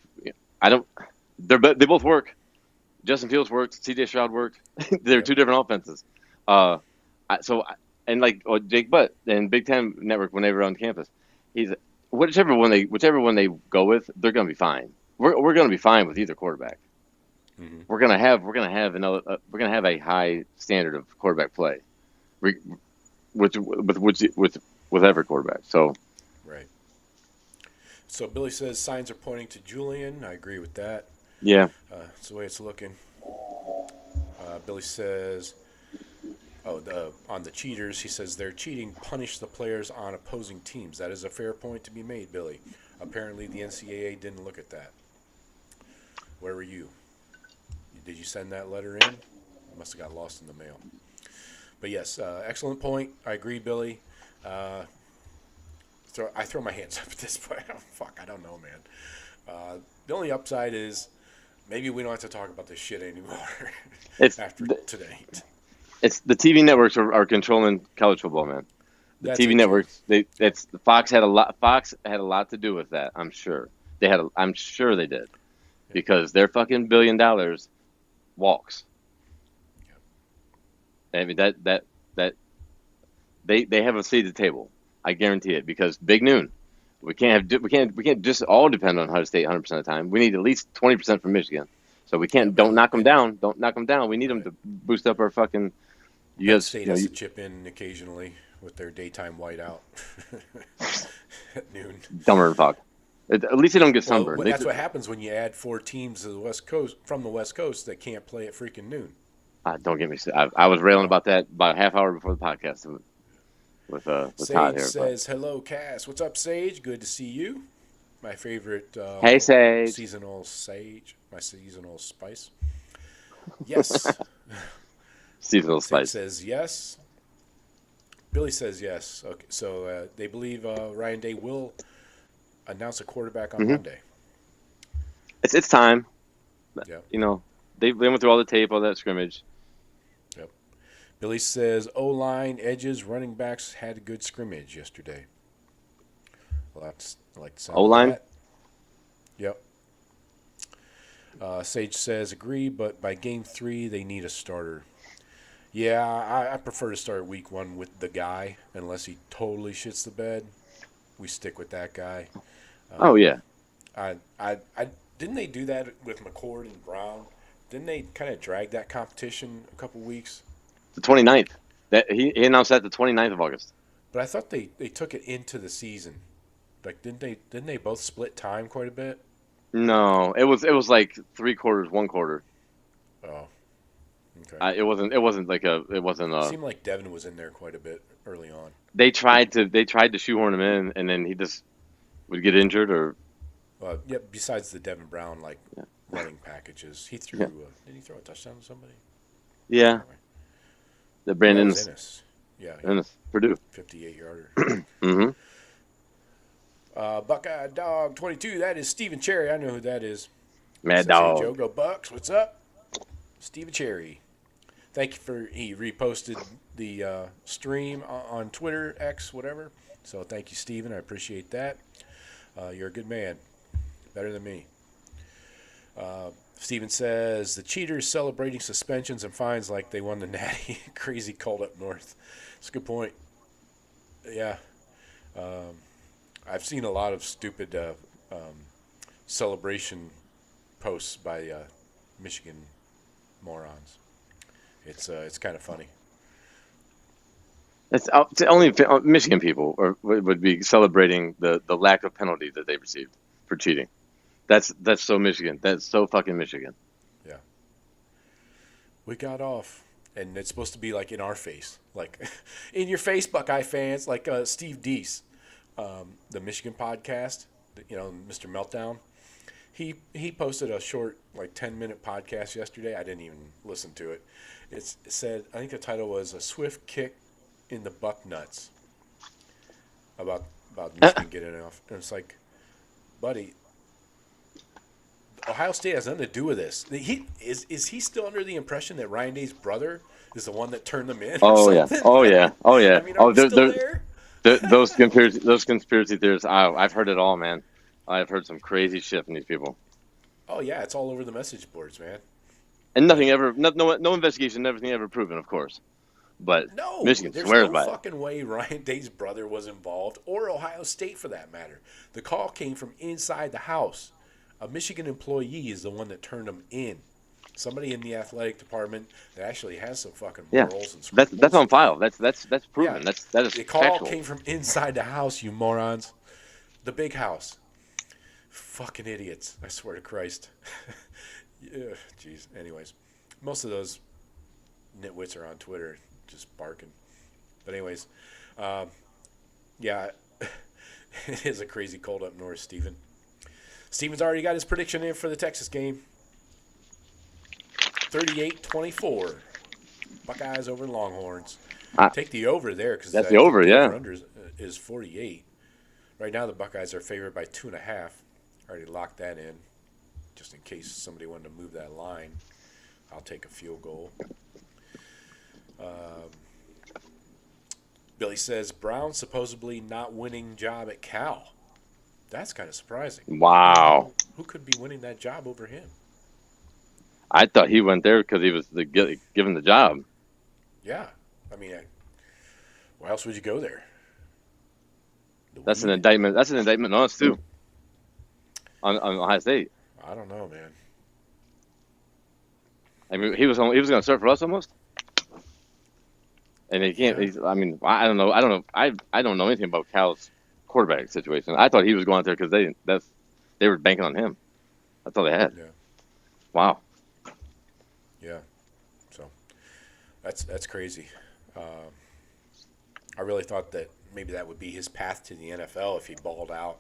they both work. Justin Fields worked. C.J. Stroud worked. They're two different offenses. Jake Butt and Big Ten Network when they were on campus, he's whichever one they go with, they're going to be fine. We're going to be fine with either quarterback. Mm-hmm. We're going to have a high standard of quarterback play, with every quarterback. So. Right. So Billy says signs are pointing to Julian. I agree with that. Yeah. That's the way it's looking. Billy says, on the cheaters, he says they're cheating. Punish the players on opposing teams. That is a fair point to be made, Billy. Apparently, the NCAA didn't look at that. Where were you? Did you send that letter in? It must have got lost in the mail. But yes, excellent point. I agree, Billy. I throw my hands up at this point. Fuck, I don't know, man. The only upside is maybe we don't have to talk about this shit anymore after today. It's the TV networks are controlling college football, man. The TV networks, Fox had a lot to do with that. I'm sure they did, because their fucking $1 billion walks. I mean that they have a seat at the table. I guarantee it, because Big Noon. We can't just all depend on Ohio State 100% of the time. We need at least 20% from Michigan. So we can't. Don't knock them down. Don't knock them down. We need them to boost up our fucking. State has to chip in occasionally with their daytime whiteout at noon. Dumber than fuck. At least they don't get sunburned. Well, that's what happens when you add 4 teams to the West Coast that can't play at freaking noon. Don't get me started. I was railing about that about a half hour before the podcast with Sage Todd here. Says, hello, Cass. What's up, Sage? Good to see you. My favorite hey, Sage. Seasonal sage. My seasonal spice. Yes. Seasonal Sage spice. says yes. Billy says yes. Okay, so they believe Ryan Day will announce a quarterback on Monday. It's time. Yeah. They went through all the tape, all that scrimmage. Yep. Billy says O-line, edges, running backs had a good scrimmage yesterday. Well, that's like the sound O-line? of that. Yep. Sage says agree, but by game 3 they need a starter. Yeah, I prefer to start week 1 with the guy unless he totally shits the bed. We stick with that guy. Oh yeah. I didn't they do that with McCord and Brown? Didn't they kind of drag that competition a couple weeks? The 29th. That he announced that the 29th of August. But I thought they took it into the season. Like didn't they both split time quite a bit? No, it was like 3 quarters, 1 quarter. Oh. Okay. It wasn't. It seemed like Devin was in there quite a bit early on. They tried to shoehorn him in, and then he just would get injured or. Yeah. Besides the Devin Brown running packages, he threw. Did he throw a touchdown to somebody? Yeah. Anyway. The Brandon Ennis. Yeah. Ennis, Purdue. 58-yarder. Mm-hmm. Buckeye Dog 22. That is Stephen Cherry. I know who that is. Mad Says, dog. Hey, Joe, go Bucks. What's up? Stephen Cherry. Thank you he reposted the stream on Twitter, X, whatever. So thank you, Stephen. I appreciate that. You're a good man. Better than me. Stephen says, the cheaters celebrating suspensions and fines like they won the Natty. Crazy cold up north. That's a good point. Yeah. I've seen a lot of stupid celebration posts by Michigan morons. It's kind of funny. It's only Michigan people would be celebrating the lack of penalties that they received for cheating. That's so Michigan. That's so fucking Michigan. Yeah. We got off. And it's supposed to be like in our face. Like, in your face, Buckeye fans. Like Steve Deese, the Michigan podcast, Mr. Meltdown. He posted a short, like, 10-minute podcast yesterday. I didn't even listen to it. It said, I think the title was A Swift Kick in the Buck Nuts. About Michigan getting off. And it's like, buddy, Ohio State has nothing to do with this. Is he still under the impression that Ryan Day's brother is the one that turned them in? Oh yeah. I mean, are we still there? Those conspiracy theories. I've heard it all, man. I've heard some crazy shit from these people. Oh yeah, it's all over the message boards, man. And nothing ever, no investigation, nothing ever proven, of course. But no, Michigan there's swears no by it. fucking way Ryan Day's brother was involved, or Ohio State for that matter. The call came from inside the house. A Michigan employee is the one that turned them in. Somebody in the athletic department that actually has some fucking morals and scruples. That's on file. That's proven. Yeah. That is the call factual. came from inside the house, you morons. The big house. Fucking idiots. I swear to Christ. Yeah, jeez. Anyways, most of those nitwits are on Twitter just barking. But anyways, yeah, it is a crazy cold up north, Steven. Steven's already got his prediction in for the Texas game. 38-24. Buckeyes over Longhorns. Take the over there because that's the over, yeah. Under is 48. Right now the Buckeyes are favored by 2.5. I already locked that in, just in case somebody wanted to move that line. I'll take a field goal. Billy says Brown supposedly not winning job at Cal. That's kind of surprising. Wow. Who could be winning that job over him? I thought he went there because he was given the job. Yeah. I mean, why else would you go there? That's an indictment. That's an indictment on us, too. On Ohio State. I don't know, man. I mean, he was going to start for us almost. And he can't. Yeah. I mean, I don't know. I don't know anything about Cal's quarterback situation. I thought he was going there because they were banking on him. That's all they had. Yeah. Wow. Yeah. So that's crazy. I really thought that maybe that would be his path to the NFL if he balled out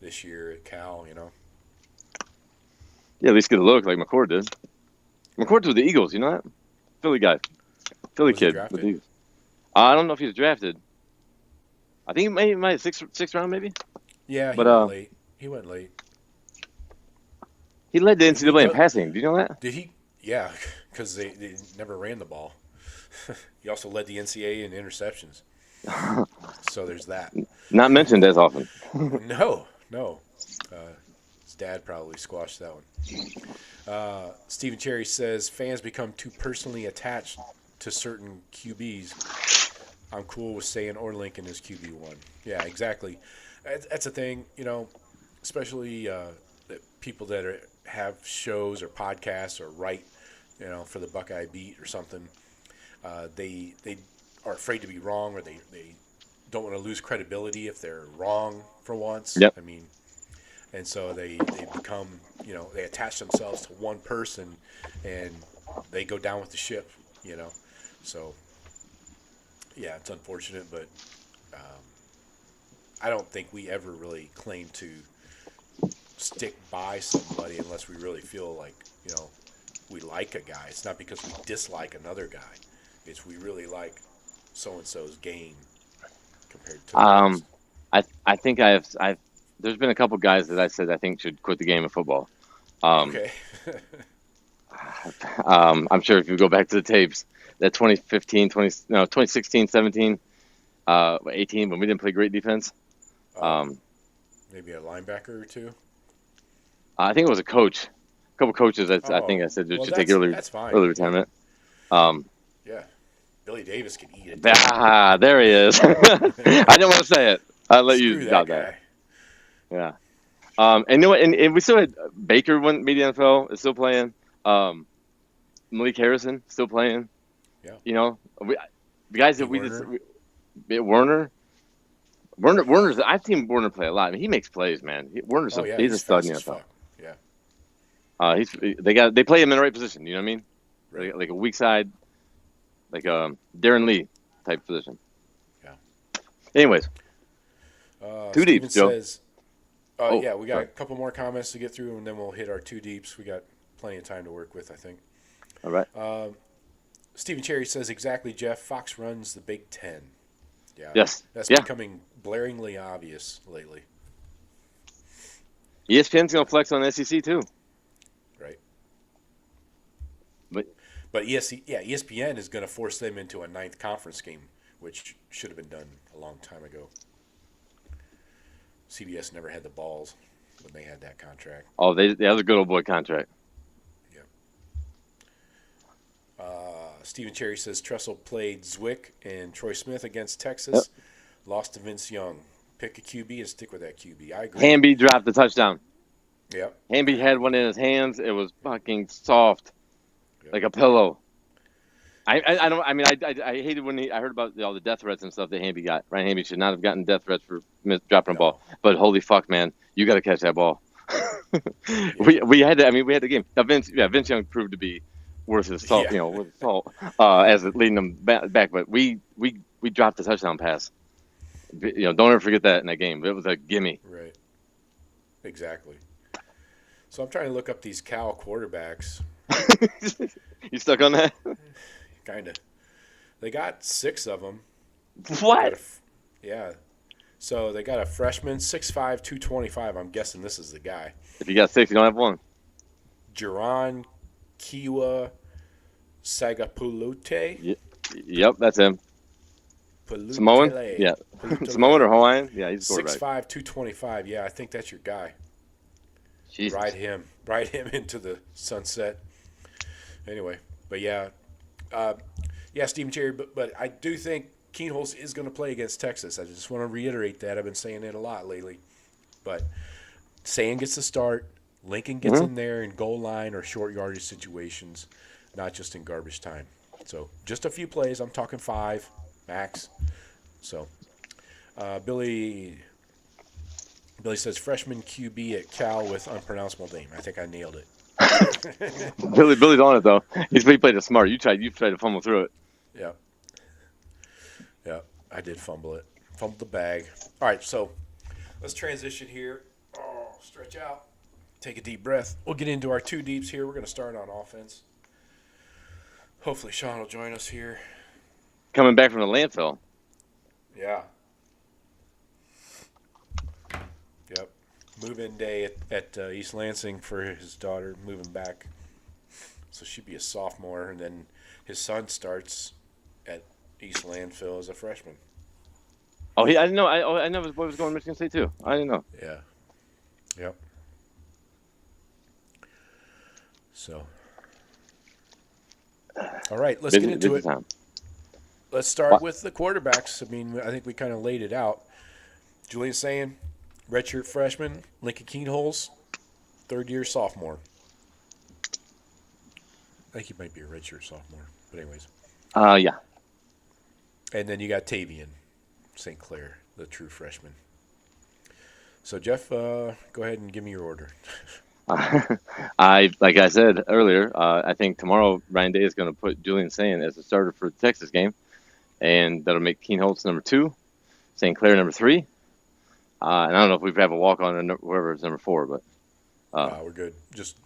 this year at Cal. Yeah, at least get a look like McCord did. McCord's with the Eagles. You know that? Philly guy. Philly Was he kid drafted? with the Eagles. I don't know if he was drafted. I think he might sixth round maybe. Yeah, he went late. He led the NCAA in passing. Do you know that? Did he? Yeah, because they never ran the ball. He also led the NCAA in interceptions. So there's that. Not mentioned as often. No. His dad probably squashed that one. Stephen Cherry says, fans become too personally attached to certain QBs. I'm cool with saying or Lincoln is QB1. Yeah, exactly. That's a thing, especially that people that have shows or podcasts or write, for the Buckeye Beat or something. They are afraid to be wrong, or they don't want to lose credibility if they're wrong for once. Yep. I mean, and so they become, they attach themselves to one person and they go down with the ship, So, yeah, it's unfortunate, but I don't think we ever really claim to stick by somebody unless we really feel like, we like a guy. It's not because we dislike another guy. It's we really like so-and-so's game compared to the rest. I think I've there's been a couple guys that I said I think should quit the game of football. Okay. I'm sure if you go back to the tapes, that 2016, 17, 18, when we didn't play great defense. Maybe a linebacker or two. I think it was a coach. A couple coaches that I think I said should take early retirement. Yeah. Billy Davis can eat it. There he is. I didn't want to say it. I'll let you doubt that. Yeah. And you know what? And we still had Baker went made the NFL, is still playing. Malik Harrison still playing. Yeah. You know, the guys that Werner's. I've seen Werner play a lot. I mean, he makes plays, man. Werner's he's a stud in the NFL. Yeah. They play him in the right position. You know what I mean? Right. Like a weak side, like Darren Lee type position. Yeah. Anyways, two deeps, Joe. Says, we got a couple more comments to get through, and then we'll hit our two deeps. We got plenty of time to work with, I think. All right. Stephen Cherry says, exactly, Jeff. Fox runs the Big Ten. Yeah. Yes. That's becoming blaringly obvious lately. ESPN's going to flex on the SEC, too. Right. But ESPN is going to force them into a ninth conference game, which should have been done a long time ago. CBS never had the balls when they had that contract. Oh, they have a good old boy contract. Yeah. Stephen Cherry says Tressel played Zwick and Troy Smith against Texas. Yep. Lost to Vince Young. Pick a QB and stick with that QB. I agree. Hamby dropped the touchdown. Yep. Hamby had one in his hands. It was fucking soft, like a pillow. I hated when I heard about all the death threats and stuff that Hamby got. Ryan Hamby should not have gotten death threats for dropping a ball. But holy fuck, man, you got to catch that ball. We had the game. Now Vince Young proved to be worth his salt, as leading them back. But we dropped the touchdown pass. Don't ever forget that in that game. It was a gimme. Right. Exactly. So I'm trying to look up these Cal quarterbacks. You stuck on that? Kind of. They got 6 of them. What? Yeah. So they got a freshman, 6'5", 225. I'm guessing this is the guy. If you got 6, you don't have 1. Jaron Kiwa Sagapulute. Yep, that's him. Samoan? Yeah. Samoan or Hawaiian? Yeah, he's 6'5", 225. Yeah, I think that's your guy. Jesus. Ride him into the sunset. Anyway, but Stephen Cherry, but I do think Keenholz is going to play against Texas. I just want to reiterate that. I've been saying it a lot lately. But Sand gets the start. Lincoln gets in there in goal line or short yardage situations, not just in garbage time. So just a few plays. I'm talking 5 max. So Billy says freshman QB at Cal with unpronounceable name. I think I nailed it. Billy's on it though. He played it smart. You tried to fumble through it. Yeah, I did fumble it. Fumbled the bag. All right, so let's transition here. Stretch out. Take a deep breath. We'll get into our 2 deeps here. We're going to start on offense. Hopefully Sean will join us here. Coming back from the landfill. Yeah. Yep. Move-in day at East Lansing for his daughter, moving back. So she'd be a sophomore, and then his son starts at East Landfill as a freshman. Oh, I didn't know. I know his boy was going to Michigan State too. I didn't know. Yeah. Yep. So. All right, let's get into it. Time. Let's start with the quarterbacks. I mean, I think we kind of laid it out. Julian Sand, redshirt freshman. Lincoln Keenholz, third-year sophomore. I think he might be a redshirt sophomore, but anyways. Yeah. And then you got Tavian St. Clair, the true freshman. So, Jeff, go ahead and give me your order. Like I said earlier, I think tomorrow Ryan Day is going to put Julian Sand as a starter for the Texas game, and that'll make Keenholz number 2, St. Clair number 3, and I don't know if we have a walk on or whoever is number 4, but we're good.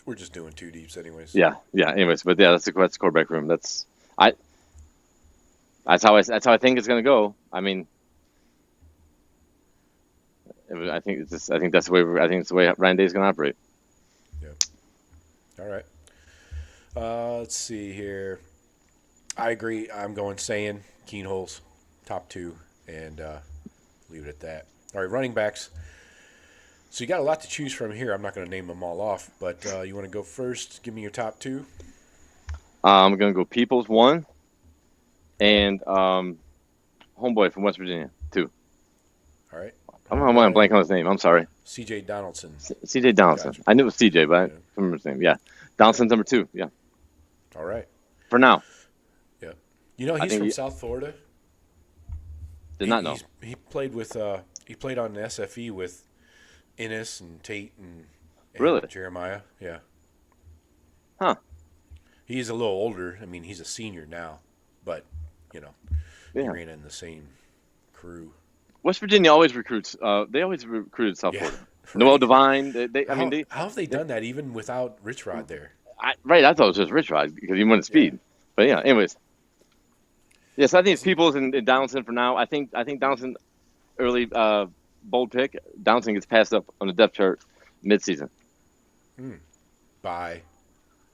We're just doing 2 deeps, anyways. Yeah. Anyways, but that's the quarterback room. That's how I think it's going to go. I mean, I think that's the way. I think it's the way Ryan Day's going to operate. Yeah. All right. Let's see here. I agree. I'm going saying Keenholz, top 2, and leave it at that. All right, running backs. So you got a lot to choose from here. I'm not going to name them all off, but you want to go first? Give me your top 2. I'm going to go Peoples 1, and homeboy from West Virginia 2. All right. I'm going to blank on his name. I'm sorry. C.J. Donaldson. C.J. Donaldson. Gotcha. I knew it was C.J., but I don't remember his name. Yeah. Donaldson's number 2. Yeah. All right. For now. Yeah. You know, he's from South Florida. Did not know. He played with he played on the SFE with Ennis and Tate and Really? Jeremiah. Yeah. Huh. He's a little older. I mean, he's a senior now, but he ran in the same crew. West Virginia always recruits. They always recruited South Florida. Noel Devine. How have they done that even without Rich Rod there? I thought it was just Rich Rod because he wanted speed. Yeah. But yeah, anyways. Yes, I think it's Peoples and Donaldson for now. I think Donaldson early bold pick. Donaldson gets passed up on the depth chart midseason. By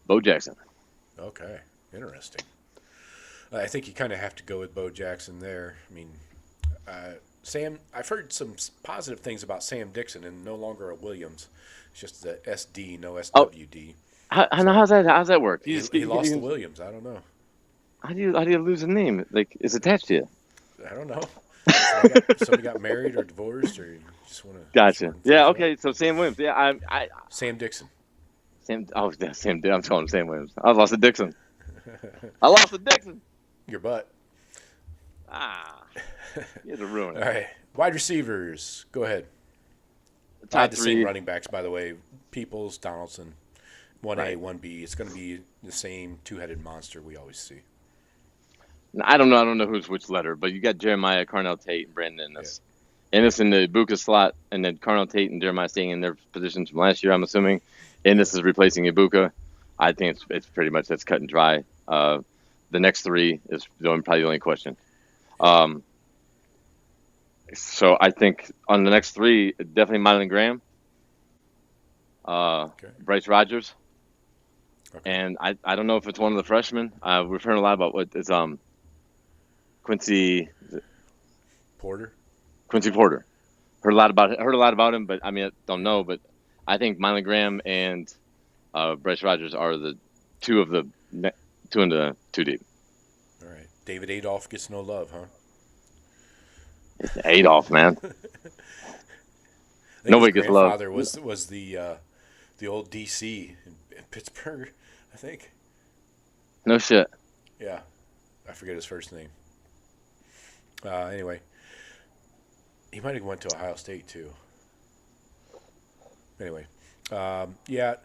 Bo Jackson. Okay, interesting. I think you kind of have to go with Bo Jackson there. I mean, Sam. I've heard some positive things about Sam Dixon, and no longer a Williams. It's just the SD, no SWD. How's that work? He lost the Williams. I don't know. How do you lose a name? Like it's attached to you? I don't know. Somebody got married or divorced, or you just want to. Gotcha. Yeah. Okay. So Sam Williams. Yeah. Sam Dixon. Sam. Oh, yeah, Sam. I'm calling him Sam Williams. I lost to Dixon. I lost to Dixon. Your butt. You had to ruin it. All right. Wide receivers. Go ahead. Top I had the 3. same running backs, by the way. Peoples, Donaldson. 1A, Right. 1B. It's going to be the same two-headed monster we always see. I don't know who's which letter, but you got Jeremiah, Carnell Tate, and Brandon Ennis. Ennis in the Ibuka slot, and then Carnell Tate and Jeremiah staying in their positions from last year, I'm assuming. Ennis is replacing Ibuka. I think it's pretty much that's cut and dry. The next 3 is probably the only question. So I think on the next 3, definitely Mylan Graham, Bryce Rogers, and I don't know if it's one of the freshmen. We've heard a lot about what is Quincy Porter. Heard a lot about him, but I mean I don't know. But I think Mylan Graham and Bryce Rogers are the 2 of the 2 in the 2 deep. All right. David Adolph gets no love, huh? It's Adolph, man. Nobody gets love. His grandfather was the old DC in Pittsburgh, I think. No shit. Yeah, I forget his first name. Anyway, he might have went to Ohio State too. Anyway, yeah,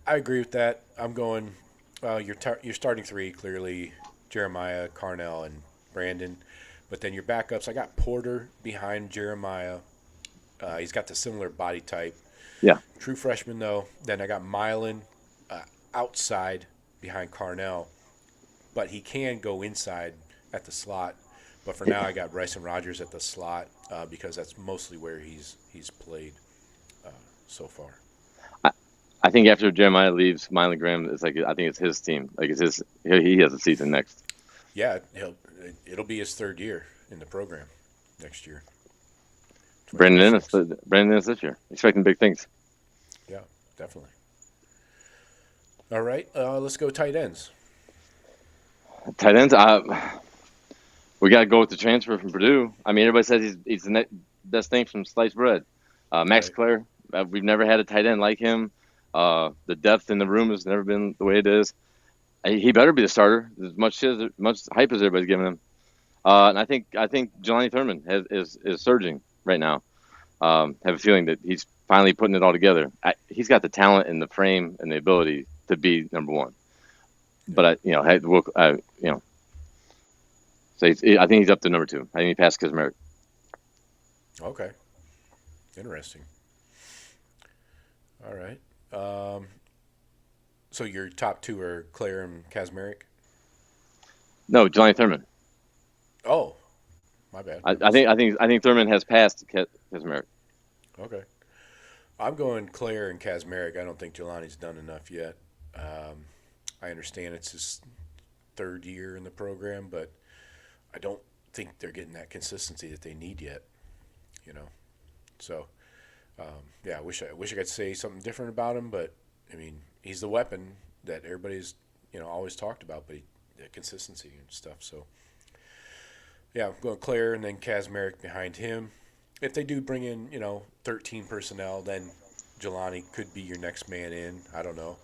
I agree with that. I'm going. Your starting 3 clearly Jeremiah, Carnell, and Brandon. But then your backups, I got Porter behind Jeremiah. He's got the similar body type. Yeah. True freshman, though. Then I got Mylan outside behind Carnell. But he can go inside at the slot. But for now, I got Bryson Rogers at the slot because that's mostly where he's played so far. I think after Jeremiah leaves, Mylan Graham is I think it's his team. Like it's his. He has a season next. Yeah, it'll be his 3rd year in the program next year. Brandon Ennis this year. Expecting big things. Yeah, definitely. All right, let's go tight ends. Tight ends, we got to go with the transfer from Purdue. I mean, everybody says he's the best thing from sliced bread. Max Clare, we've never had a tight end like him. The depth in the room has never been the way it is. He better be the starter. As much hype as everybody's giving him. And I think Jelani Thurman is surging right now. Have a feeling that he's finally putting it all together. He's got the talent and the frame and the ability to be number 1. But so I think he's up to number 2. I think he passed Kaczmarek. Okay, interesting. All right. So your top 2 are Claire and Kaczmarek? No, Jelani Thurman. Oh, my bad. I think Thurman has passed Kaczmarek. Okay. I'm going Claire and Kazmarek. I don't think Jelani's done enough yet. I understand it's his third year in the program, but I don't think they're getting that consistency that they need yet. You know, so yeah, I wish I could say something different about him, but I mean, he's the weapon that everybody's always talked about, but the consistency and stuff. So yeah, I'm going Claire and then Kazmarek behind him. If they do bring in 13 personnel, then Jelani could be your next man in. I don't know.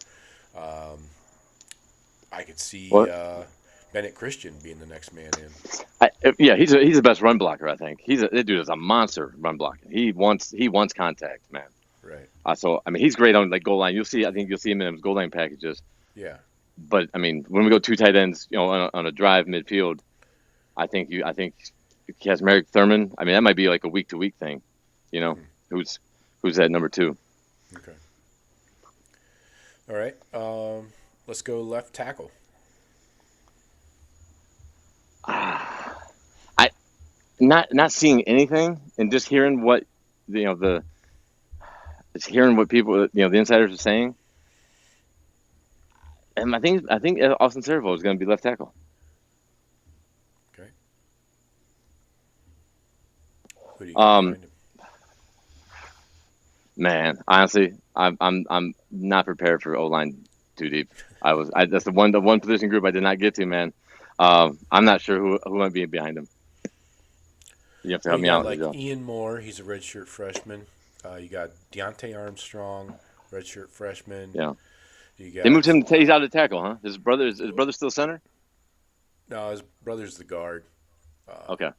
I could see Bennett Christian being the next man in. Yeah, he's the best run blocker. I think that dude is a monster run blocker. He wants contact, man. Right. So I mean, he's great on like goal line. I think you'll see him in his goal line packages. Yeah. But I mean, when we go two tight ends, on a drive midfield, I think Kazmarek Thurman. I mean, that might be like a week to week thing. Who's that number 2? Okay. All right. Let's go left tackle. I not seeing anything and just hearing what just hearing what people the insiders are saying. And I think Austin Servo is going to be left tackle. Okay. Who do you got behind him? Man, honestly, I'm not prepared for O-line too deep. That's the one position group I did not get to, man. I'm not sure who might be behind him. You have to help me out. Like Ian Moore, he's a redshirt freshman. You got Deontay Armstrong, redshirt freshman. Yeah. They moved him. He's out of tackle, huh? His brother still center? No, his brother's the guard. Okay.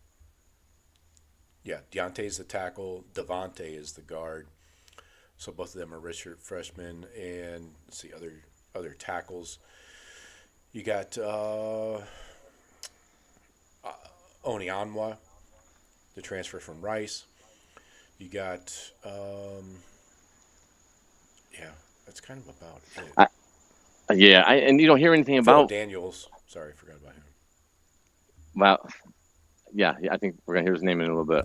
Yeah, Deontay's the tackle. Devontae is the guard. So both of them are redshirt freshmen. And let's see, other tackles. You got Onyeonwa, the transfer from Rice. You got, that's kind of about it. And you don't hear anything about Daniels. Sorry, I forgot about him. Well, yeah, I think we're gonna hear his name in a little bit.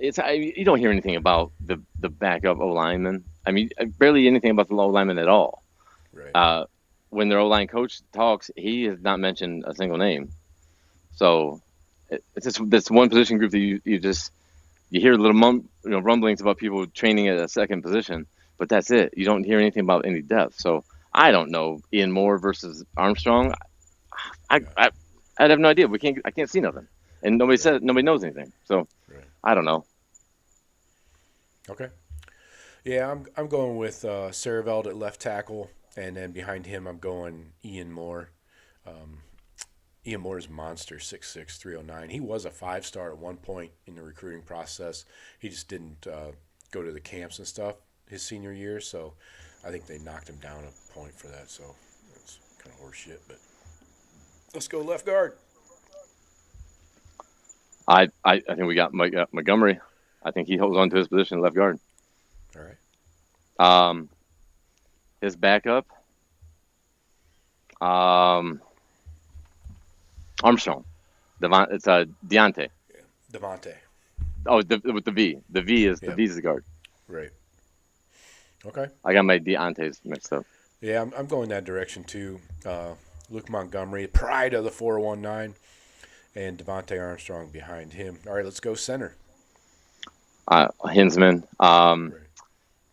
You don't hear anything about the backup O lineman. I mean, barely anything about the O lineman at all. Right. When their O line coach talks, he has not mentioned a single name. So it's just this one position group that you hear little rumblings about people training at a second position, but that's it. You don't hear anything about any depth. So I don't know Ian Moore versus Armstrong. I have no idea. I can't see nothing, and nobody knows anything. So I don't know. Okay. Yeah, I'm going with Saraveld at left tackle, and then behind him I'm going Ian Moore. Ian Moore is a monster, 6'6", 309. He was a 5-star at one point in the recruiting process. He just didn't go to the camps and stuff his senior year, so I think they knocked him down a point for that. So it's kind of horse shit, but let's go left guard. I think we got Montgomery. I think he holds on to his position left guard. All right. His backup, Armstrong. It's Deontay. Yeah. Devontae. Oh, with the V. The V is the guard. Right. Okay. I got my Deontays mixed up. Yeah, I'm going that direction too. Luke Montgomery, pride of the 419, and Devontae Armstrong behind him. All right, let's go center. Hinsman. Right.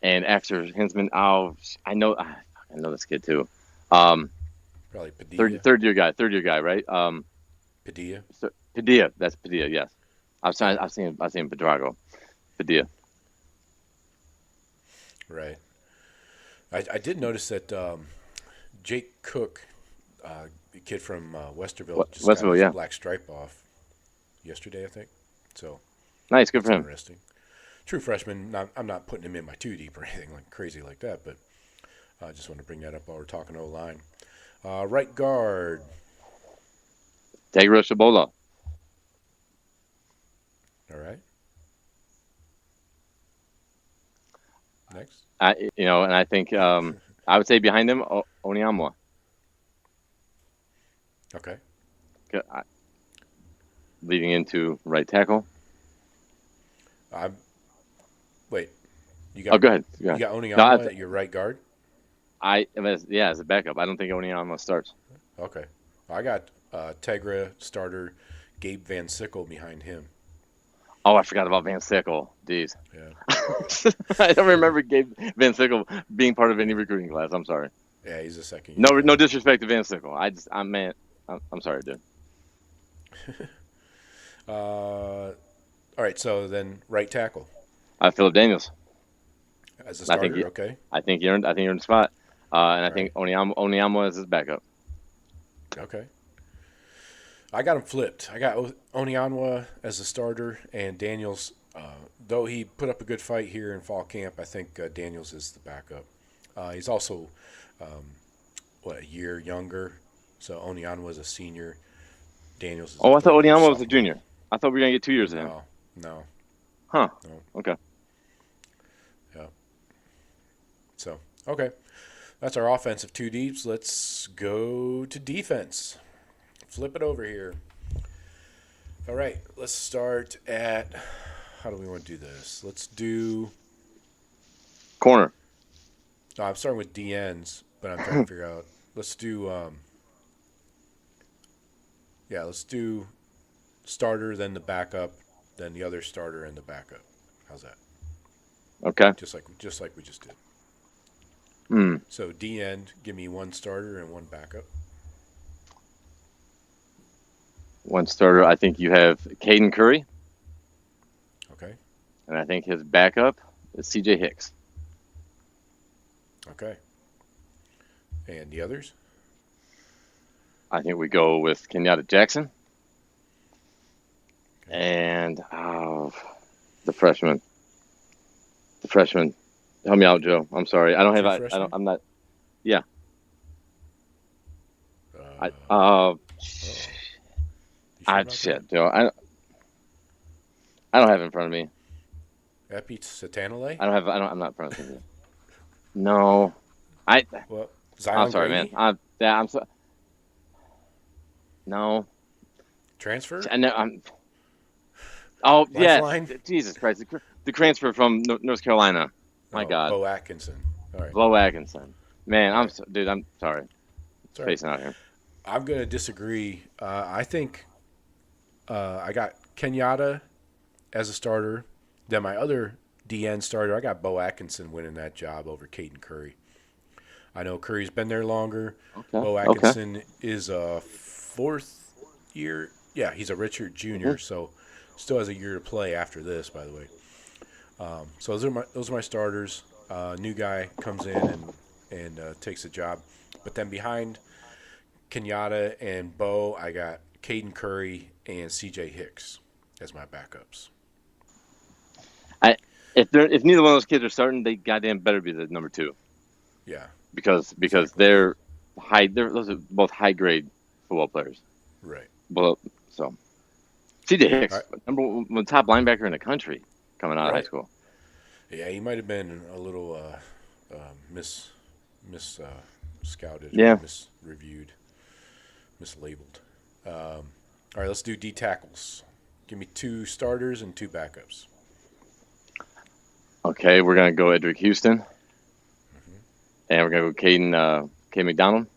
And after Hinsman, I know this kid too. Probably Padilla. Third year guy, right? Padilla. Padilla, that's Padilla. Yes, I've seen Pedrago. Padilla. Right. I did notice that Jake Cook, the kid from Westerville, just got his black stripe off yesterday, I think. So nice, good for him. Interesting. True freshman. I'm not putting him in my 2 deep or anything like crazy like that, but I just want to bring that up while we're talking O-line. Right guard. Tegra Shabola. All right. Next. And I think I would say behind him, Onyeonwa. Okay. Leading into right tackle. I'm wait. You Oh, got go ahead. you got No, Oniyama at your right guard. as a backup. I don't think Onyama starts. Okay. I got Tegra starter, Gabe Van Sickle behind him. Oh, I forgot about Van Sickle. Jeez. Yeah. I don't remember Gabe Van Sickle being part of any recruiting class. I'm sorry. Yeah, he's a second year. No disrespect to Van Sickle. I'm sorry, dude. All right, so then right tackle Philip Daniels. as a starter. Okay. I think you're in the spot. And I think Onyama is his backup. Okay. I got him flipped. I got Onyanwa as a starter, and Daniels, though he put up a good fight here in fall camp, I think Daniels is the backup. He's also, a year younger. So Onyanwa is a senior. Daniels is I thought Onyama was a sophomore. junior. I thought we were going to get 2 years of him. No. Huh. No. Okay. Yeah. So, okay. That's our offensive two deeps. Let's go to defense. Flip it over here. All right. Let's start at, how do we want to do this? Let's do, Corner. no, I'm starting with DNs, but I'm trying to figure out, let's do, let's do starter, then the backup, then the other starter and the backup. How's that? Okay. Just like we just did. Hmm. So D end, give me one starter and one backup. One starter. I think you have Caden Curry, Okay. and I think his backup is CJ Hicks. Okay. And the others? I think we go with Kenyatta Jackson Okay. and the freshman. The freshman. Help me out, Joe. I'm sorry. I don't have. True I freshman? don't. I'm not. Yeah. You sure about Shit, Joe. I don't have it in front of me. that? Epi Satanale? I'm not pronouncing it. No. Well, Zion I'm sorry, Grady? man. I'm so. No. Transfer? I know. Oh Lifeline? yeah. Jesus Christ. The transfer from North Carolina. My God. Bo Atkinson. All right. Flo Atkinson. Man, I'm sorry. It's all right. Spacing out here. I'm going to disagree. I think I got Kenyatta as a starter. Then my other DN starter, I got Bo Atkinson winning that job over Caden Curry. I know Curry's been there longer. Okay. Bo Atkinson is a fourth year. Yeah, he's a Richard junior, so still has a year to play after this, by the way. So those are my starters. New guy comes in and takes the job. But then behind Kenyatta and Bo, I got Caden Curry and CJ Hicks as my backups. If neither one of those kids are starting, they goddamn better be the number 2. Yeah. Because Exactly. they're high. Those are both high grade football players. Right. Well, so CJ Hicks, All right. number one top linebacker in the country coming out of high Right. school. Yeah, he might have been a little scouted, Yeah. misreviewed, mislabeled. All right, let's do D tackles. Give me 2 starters and 2 backups. Okay, we're gonna go Edric Houston, and we're gonna go Caden McDonald.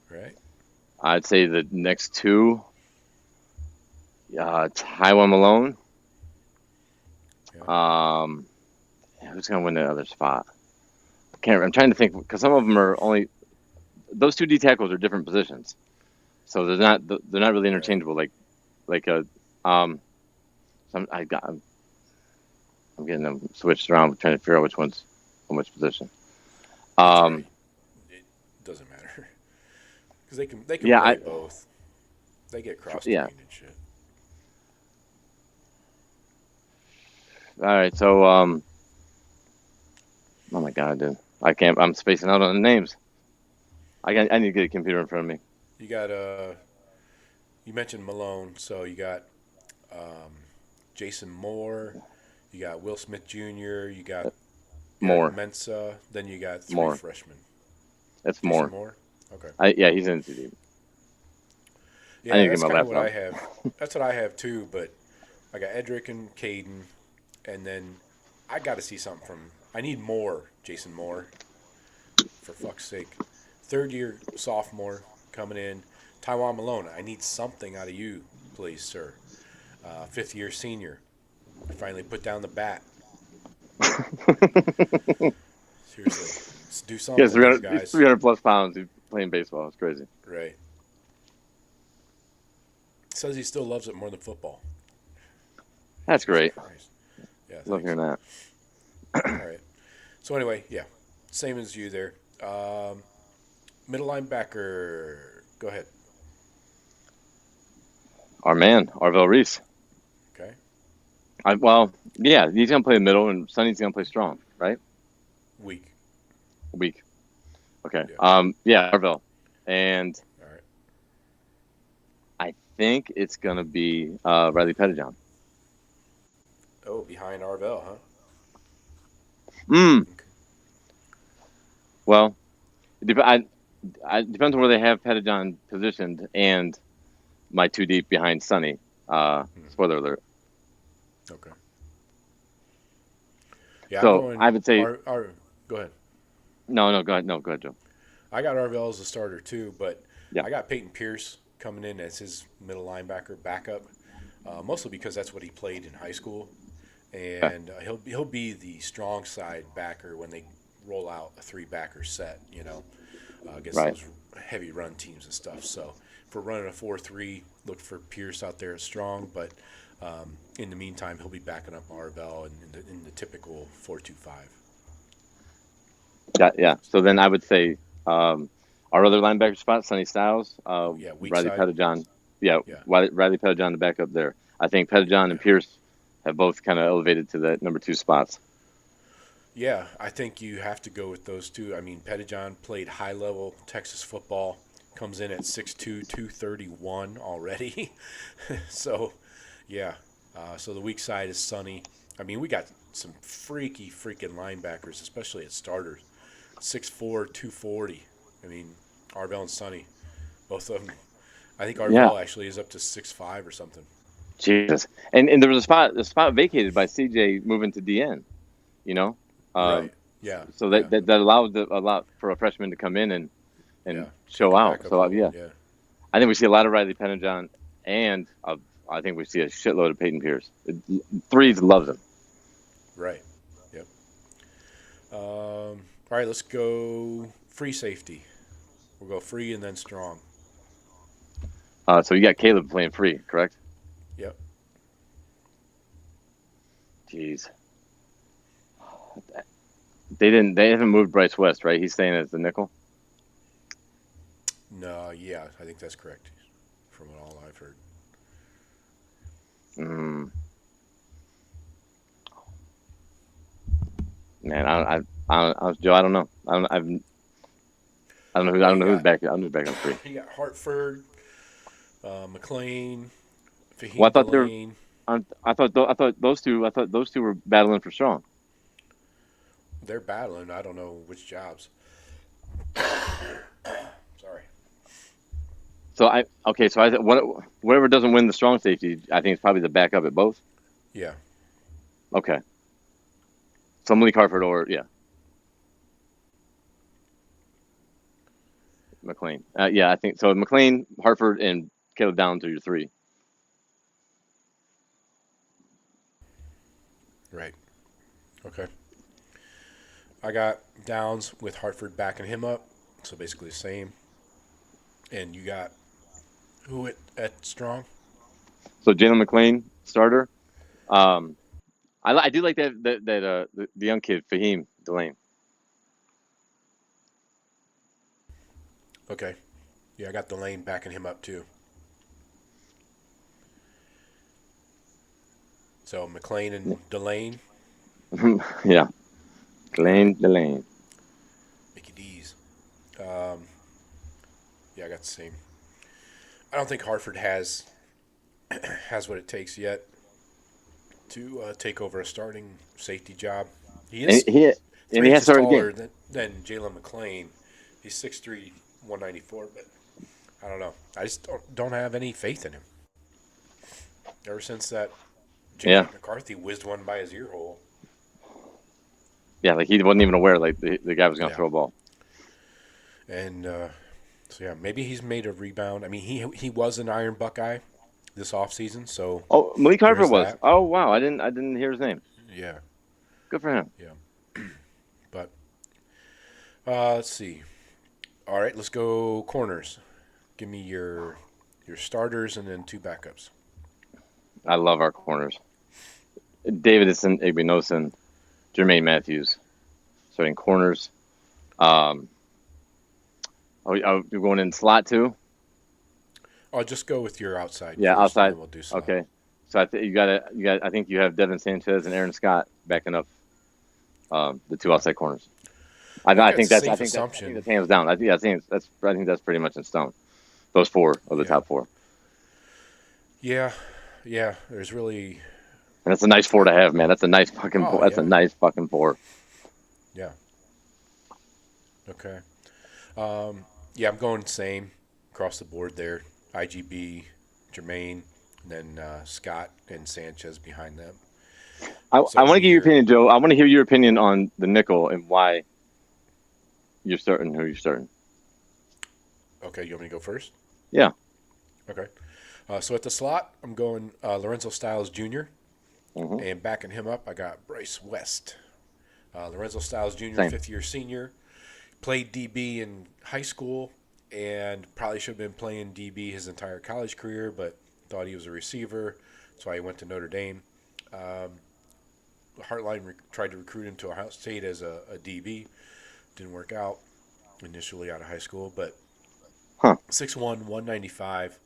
Right. I'd say the next 2, Taiwan Malone. Who's gonna win the other spot? I'm trying to think because some of them are only those 2 D tackles are different positions, so they're not really interchangeable. I'm getting them switched around, trying to figure out which one's on which position. Right. It doesn't matter because they can play both. They get cross trained and shit. All right, so oh my God, dude, I can't. I'm spacing out on the names. I need to get a computer in front of me. You got you mentioned Malone, so you got Jason Moore, you got Will Smith Jr., you got Moore. Eric Mensa, then you got 3 Moore. freshmen. That's Jason more. Moore? Okay. He's in too deep. Yeah, I need to that's get my kind of what I laptop. have. That's what I have too, but I got Edric and Caden. And then I got to see something from. I need more Jason Moore. For fuck's sake, third-year sophomore coming in. Taiwan Malone, I need something out of you, please, sir. Fifth-year senior, finally put down the bat. Seriously, let's do something, Yeah, 300, guys. he's 300 plus pounds. He's playing baseball. It's crazy. Right. Says he still loves it more than football. That's great. Yeah, Love hearing that. All right. So anyway, yeah, same as you there. Middle linebacker. Go ahead. Our man, Arvell Reese. Okay. Yeah, he's gonna play middle, and Sonny's gonna play strong, right? Weak. Okay. Yeah. Arvell, and All right. I think it's gonna be Riley Pettijohn. Oh, behind Arvell, huh? Mm. Okay. Well, it depends on where they have Pettijohn positioned, and my too deep behind Sonny. Spoiler alert. Okay. Yeah, So I would say. Go ahead. No, go ahead. No, go ahead, Joe. I got Arvell as a starter too, but Yeah. I got Peyton Pierce coming in as his middle linebacker backup, mostly because that's what he played in high school, and he'll be the strong side backer when they roll out a 3-backer set, against those heavy run teams and stuff. So if we're running a 4-3, look for Pierce out there as strong, but in the meantime, he'll be backing up Arvell in the typical 4-2-5. Yeah. So then I would say our other linebacker spot, Sonny Styles, weak Riley side. Pettijohn. Yeah. Riley Pettijohn to back up there. I think Pettijohn and Pierce have both kind of elevated to the number 2 spots. Yeah, I think you have to go with those two. I mean, Pettijohn played high-level Texas football, comes in at 6'2", 231 already. So, yeah. So the weak side is Sonny. I mean, we got some freaking linebackers, especially at starters. 6'4", 240. I mean, Arvell and Sonny, both of them. I think Arvell actually is up to 6'5" or something. Jesus. And there was a spot vacated by CJ moving to DN, Right. Yeah. So that allowed a lot for a freshman to come in and show out. So yeah. I think we see a lot of Riley Pettijohn, and I think we see a shitload of Peyton Pierce. Threes loves him. Right. Yep. All right, let's go free safety. We'll go free and then strong. So you got Caleb playing free, correct? Yep. Jeez. They haven't moved Bryce West, right? He's staying as the nickel. No, yeah, I think that's correct. From all I've heard. Man, Joe, I don't know. I don't know who's back. I'm just back on free. You got Hartford, McLean, Fahim. Well, I thought those two were battling for strong. They're battling. I don't know which jobs. Sorry. So I said whatever doesn't win the strong safety, I think it's probably the backup at both. Yeah. Okay. So Malik Hartford or McLean. I think so. McLean, Hartford, and Caleb Downs are your 3. Right. Okay. I got Downs with Hartford backing him up, so basically the same. And you got who at strong? So Jalen McLean, starter. I do like the young kid Fahim Delane. Okay. Yeah, I got Delane backing him up too. So McLean and Delane. Yeah. Delane. Mickey D's. Yeah, I got the same. I don't think Hartford has what it takes yet to take over a starting safety job. He is he has taller than Jalen McLean. He's 6'3", 194, but I don't know. I just don't have any faith in him. Ever since that Yeah. McCarthy whizzed one by his ear hole. Yeah, like he wasn't even aware like the guy was going to throw a ball. And so yeah, maybe he's made a rebound. I mean, he was an Iron Buckeye this offseason, so Oh, Malik Hartford was. that. Oh wow, I didn't hear his name. Yeah. Good for him. Yeah. But let's see. All right, let's go corners. Give me your starters and then 2 backups. I love our corners. Davidson, Igbinosun, Jermaine Matthews, starting corners. Are we going in slot too? I'll just go with your outside. Yeah, first, outside. And then we'll do slot. Okay. So I think you got. I think you have Devin Sanchez and Aaron Scott backing up the 2 outside corners. I think that's hands down. I think that's pretty much in stone. Those 4 of the top 4. Yeah. There's really. And that's a nice 4 to have, man. That's a nice fucking. That's a nice fucking 4. Yeah. Okay. Yeah, I'm going same across the board there. IGB, Jermaine, and then Scott and Sanchez behind them. I want to give your opinion, Joe. I want to hear your opinion on the nickel and why you're starting who you're starting. Okay, you want me to go first? Yeah. Okay. So at the slot, I'm going Lorenzo Styles Jr. Mm-hmm. And backing him up, I got Bryce West. Lorenzo Styles Jr., Same. 5th-year senior. Played DB in high school and probably should have been playing DB his entire college career, but thought he was a receiver. That's why he went to Notre Dame. Heartline tried to recruit him to Ohio State as a DB. Didn't work out initially out of high school, but 6'1", 195.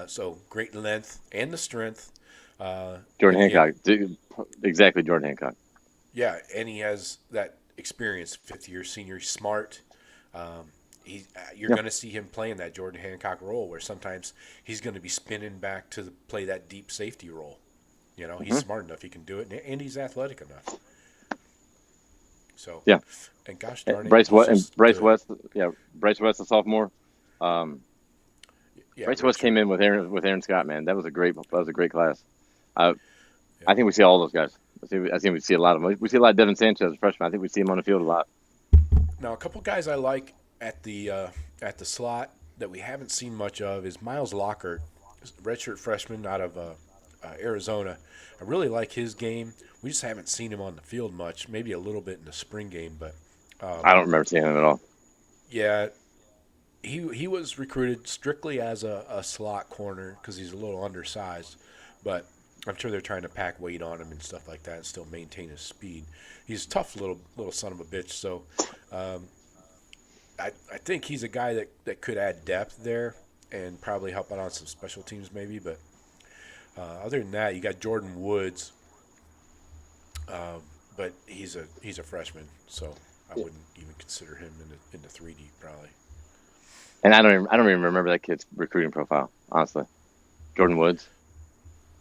So great length and the strength. Jordan Hancock. Exactly, Jordan Hancock. Yeah, and he has that experience, 5th-year senior. He's smart. You're going to see him playing that Jordan Hancock role where sometimes he's going to be spinning back to play that deep safety role. You know, he's smart enough. He can do it, and he's athletic enough. So, yeah. And gosh darn it. Bryce West, Bryce West, a sophomore. Bryce West came in with Aaron Scott, man. That was a great class. I think we see all those guys. I think we see a lot of them. We see a lot of Devin Sanchez, freshman. I think we see him on the field a lot. Now, a couple guys I like at the slot that we haven't seen much of is Miles Lockhart, redshirt freshman out of Arizona. I really like his game. We just haven't seen him on the field much. Maybe a little bit in the spring game, but I don't remember seeing him at all. Yeah, he was recruited strictly as a slot corner because he's a little undersized, but I'm sure they're trying to pack weight on him and stuff like that and still maintain his speed. He's a tough little son of a bitch, so I think he's a guy that could add depth there and probably help out on some special teams maybe. But other than that, you got Jordan Woods, but he's a freshman, so I wouldn't even consider him in the 3D probably. And I don't even remember that kid's recruiting profile, honestly. Jordan Woods.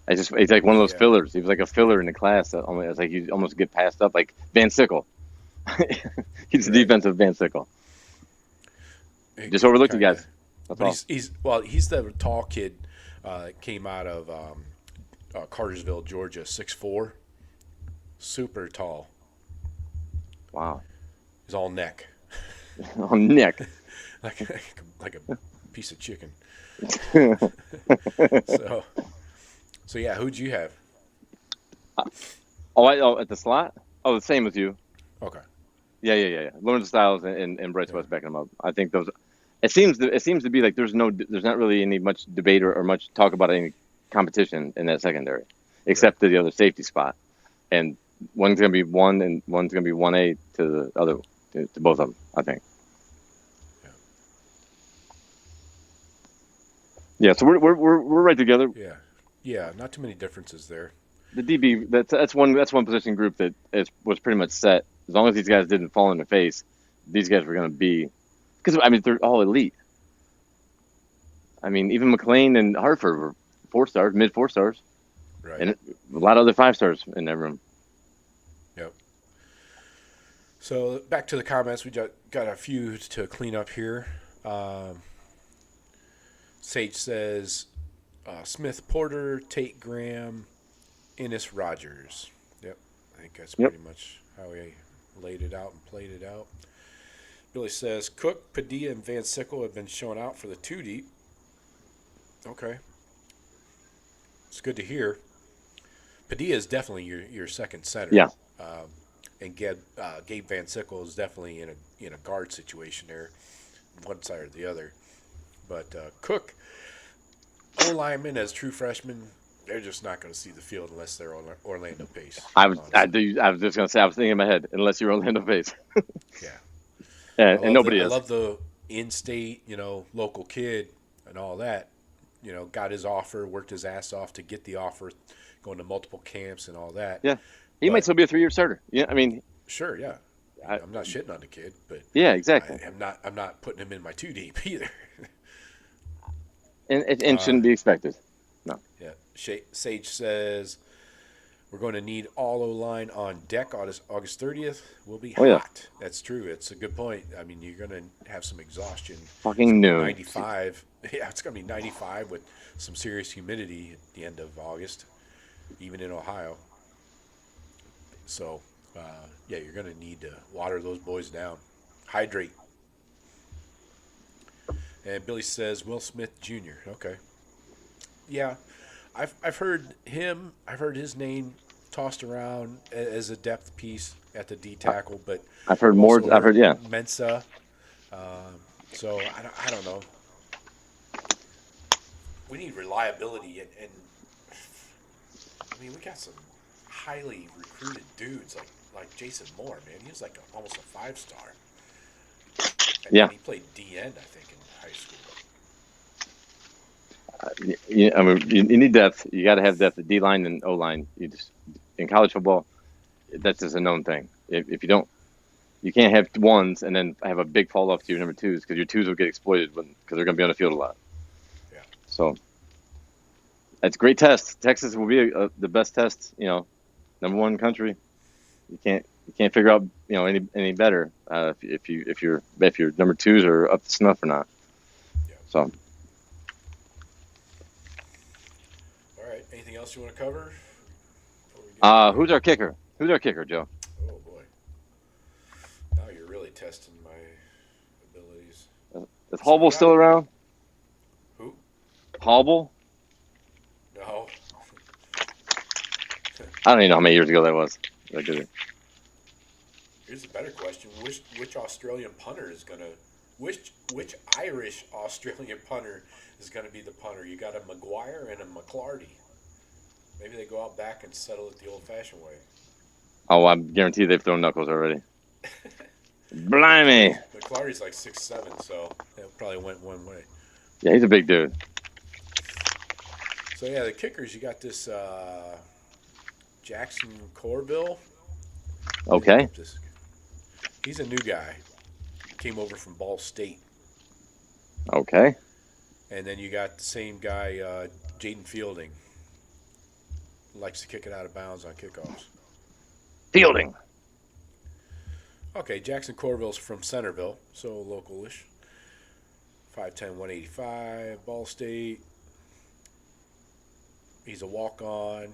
He's like one of those fillers. He was like a filler in the class. It's like you almost get passed up, like Van Sickle. He's the defensive Van Sickle. Just overlooked you guys. But he's the tall kid that came out of Cartersville, Georgia, 6'4", super tall. Wow. He's all neck. All neck. like a piece of chicken. So yeah, who'd you have? At the slot? Oh, the same as you. Okay. Yeah. Lorenzo Styles and Bryce West backing them up. I think those. It seems to be like there's not really any much debate or much talk about any competition in that secondary, except to the other safety spot, and one's gonna be 1 and one's gonna be 1A to the other to both of them. I think. Yeah. So we're right together. Yeah. Not too many differences there. The DB that's one position group that was pretty much set. As long as these guys didn't fall in the face, these guys were going to be, because I mean they're all elite. I mean even McLean and Hartford were 4-stars, mid 4-stars, right? And a lot of other 5-stars in that room. Yep. So back to the comments, we got a few to clean up here. Sage says Smith Porter, Tate Graham, Ennis Rogers. Yep, I think that's pretty much how he laid it out and played it out. Billy says, Cook, Padilla, and Van Sickle have been shown out for the 2 deep. Okay. It's good to hear. Padilla is definitely your second center. Yeah. And Gabe Van Sickle is definitely in a guard situation there, one side or the other. But Cook, O-lineman as true freshman, they're just not going to see the field unless they're Orlando Pace. I was just going to say, I was thinking in my head, unless you're Orlando Pace. Yeah. And nobody is. I love the in-state, local kid and all that. Got his offer, worked his ass off to get the offer, going to multiple camps and all that. Yeah. He might still be a 3-year starter. Yeah, I mean. Sure, yeah. I'm not shitting on the kid, but yeah, exactly. I'm not putting him in my 2 deep either. and shouldn't be expected. No. Yeah. Sage says we're going to need all O-line on deck August 30th. We'll be hot. Yeah. That's true. It's a good point. I mean, you're going to have some exhaustion. Fucking noon. 95. Yeah, it's going to be 95 with some serious humidity at the end of August, even in Ohio. So, you're going to need to water those boys down. Hydrate. And Billy says Will Smith Jr. Okay. Yeah, I've heard him. I've heard his name tossed around as a depth piece at the D tackle, but I've heard more. I've heard Mensa. So I don't know. We need reliability, and I mean we got some highly recruited dudes like Jason Moore, man. He was like almost a 5-star. And yeah. He played DN, I think, in high school. I mean, you need depth. You got to have depth at D-line and O-line. In college football, that's just a known thing. If you don't, you can't have ones and then have a big fall off to your number twos because your twos will get exploited because they're going to be on the field a lot. Yeah. So that's a great test. Texas will be the best test. Number one country. You can't figure out any better if your number twos are up to snuff or not. Yeah. So. All right. Anything else you want to cover? Who's our kicker? Who's our kicker, Joe? Oh boy. Now you're really testing my abilities. Is Hobble still around? Who? Hobble? No. I don't even know how many years ago that was. Here's a better question: Which Australian punter is gonna? Which Irish Australian punter is gonna be the punter? You got a McGuire and a McClarty. Maybe they go out back and settle it the old-fashioned way. Oh, I guarantee they've thrown knuckles already. Blimey. McClarty's like 6'7", so it probably went one way. Yeah, he's a big dude. So yeah, the kickers. You got this Jackson Corville. Okay. He's a new guy. Came over from Ball State. Okay. And then you got the same guy, Jaden Fielding. Likes to kick it out of bounds on kickoffs. Fielding. Okay, Jackson Corville's from Centerville, so local-ish. 5'10", 185, Ball State. He's a walk-on.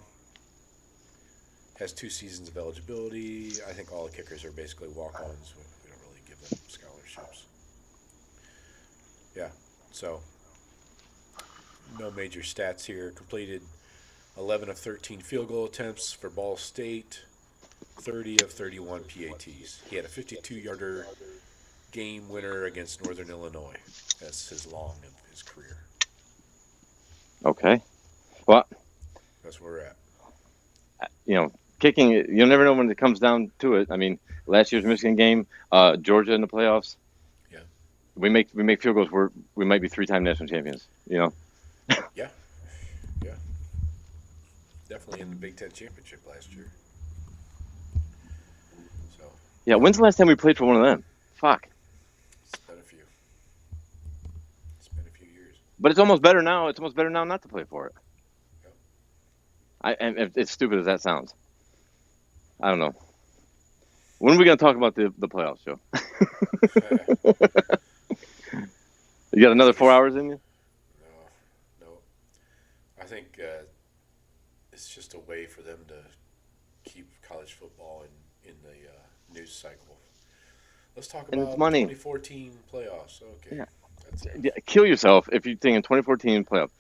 Has 2 seasons of eligibility. I think all the kickers are basically walk-ons. We don't really give them scholarships. Yeah, so no major stats here. Completed 11 of 13 field goal attempts for Ball State, 30 of 31 PATs. He had a 52-yarder game winner against Northern Illinois. That's his long of his career. Okay. Well, that's where we're at. Kicking, you'll never know when it comes down to it. I mean, last year's Michigan game, Georgia in the playoffs. Yeah. We make field goals where we might be 3-time national champions, Yeah. Yeah. Definitely in the Big Ten championship last year. So. Yeah, when's the last time we played for one of them? Fuck. It's been a few. It's been a few years. But it's almost better now. It's almost better now not to play for it. Yep. And as stupid as that sounds. I don't know. When are we going to talk about the playoffs, Joe? You got another 4 hours in you? No. I think it's just a way for them to keep college football in the news cycle. Let's talk And about it's money. 2014 playoffs. Okay. Yeah. That's Yeah, kill yourself if you think in 2014 playoff.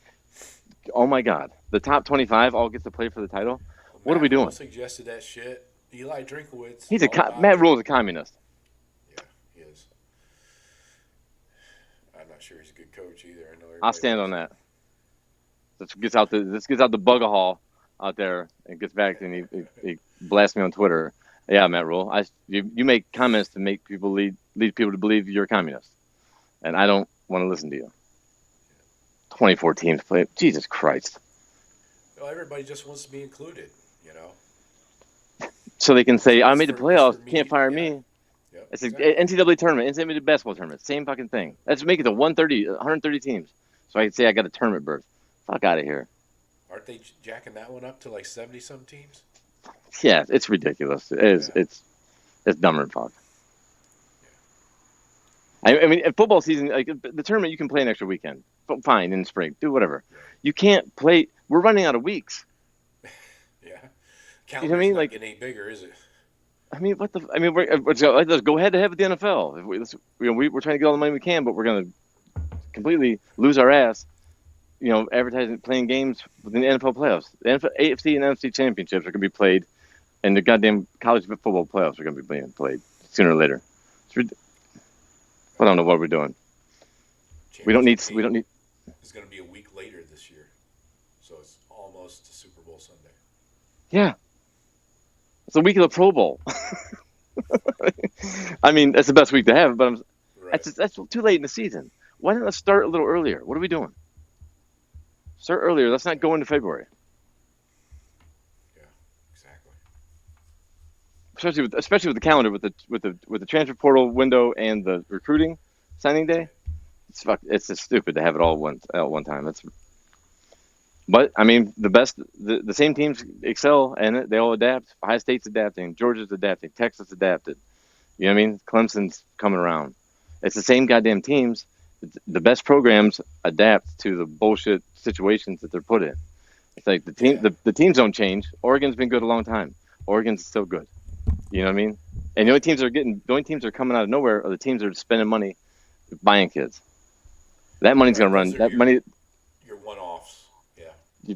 Oh my God, the top 25 all get to play for the title. What are we Matt Rule doing? suggested that shit. Eli Drinkowitz, He's all about Matt it. Rule is a communist. Yeah, he is. I'm not sure he's a good coach either. I know I'll everybody stand loves on him. that. This gets out the Bugahall out there and gets back and he blasts me on Twitter. Yeah, Matt Rule, you make comments to make people lead people to believe you're a communist, and I don't want to listen to you. 2014 play, Jesus Christ. Well, everybody just wants to be included, you know. So they can say, I It's made the for playoffs, me. can't fire Yeah. me. Yep, It's exactly. an NCAA tournament, NCAA basketball tournament, same fucking thing. Let's make it to 130 teams. So I can say I got a tournament berth. Fuck out of here. Aren't they jacking that one up to like 70-some teams? Yeah, it's ridiculous. It is. Yeah. It's dumber than fuck. I mean, football season, like the tournament, you can play an extra weekend. Fine, in the spring, do whatever. Right. You can't play. We're running out of weeks. Yeah. You know what I mean? Not Like, getting any bigger, is it? I mean, what the? I mean, let's go head to head with the NFL. We're trying to get all the money we can, but we're gonna completely lose our ass. You know, advertising, playing games within the NFL playoffs. The NFL, AFC and NFC championships are gonna be played, and the goddamn college football playoffs are gonna be being played sooner or later. I don't know what we're doing. We don't need. It's going to be a week later this year, so it's almost a Super Bowl Sunday. Yeah, it's a week of the Pro Bowl. I mean, that's the best week to have, but Right. that's too late in the season. Why don't we start a little earlier? What are we doing? Start earlier. Let's not go into February. Yeah, exactly. Especially with the calendar, with the transfer portal window and the recruiting signing day. It's just stupid to have it all at one time. But I mean, the same teams excel and they all adapt. Ohio State's adapting, Georgia's adapting, Texas adapted. You know what I mean? Clemson's coming around. It's the same goddamn teams. The best programs adapt to the bullshit situations that they're put in. It's like the teams don't change. Oregon's been good a long time. Oregon's still good. You know what I mean? And the only teams that are coming out of nowhere are the teams that are spending money buying kids. That money's going to run. That money. Your one-offs. Yeah.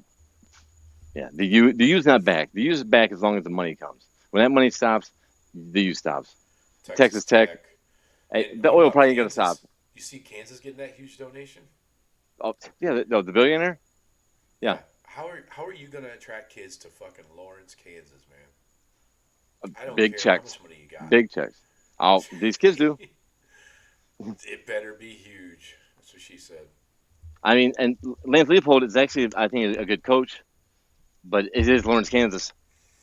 Yeah. The U's not back. The U's is back as long as the money comes. When that money stops, the U stops. Texas Tech. The oil probably ain't going to stop. You see Kansas getting that huge donation? Oh, yeah. The billionaire? Yeah. How are you going to attract kids to fucking Lawrence, Kansas, man? I don't Big care checks. how much money you got. Big checks. These kids do. It better be huge. That's what she said. I mean, and Lance Leopold is actually, I think, a good coach, but it is Lawrence, Kansas.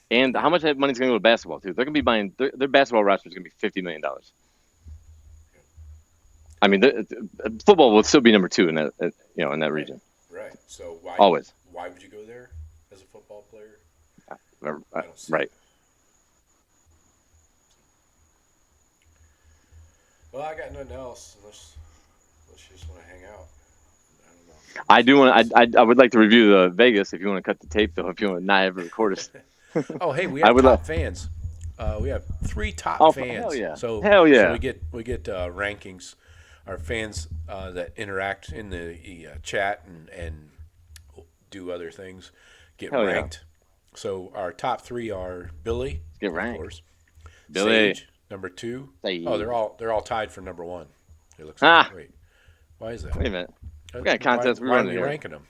And how much of that money is going to go to basketball, too? They're going to be buying their basketball roster is going to be $50 million. I mean, football will still be number 2 in that, in that region. Right. So why would you go there as a football player? I don't see Right. it. Well, I got nothing else unless you just want to hang out. I don't know. I do want. I would like to review the Vegas if you want to cut the tape though. If you want to not ever record us. Oh, hey, we have top fans. We have 3 top fans. Hell yeah! So we get rankings. Our fans that interact in the chat and do other things get ranked. Yeah. So our top 3 are Billy, get ranked. Of course. Billy, Sage, number 2. Sage. Oh, they're all tied for number 1. It looks like. Wait, why is that? Wait a minute. What kind of contest why running are we here? ranking them?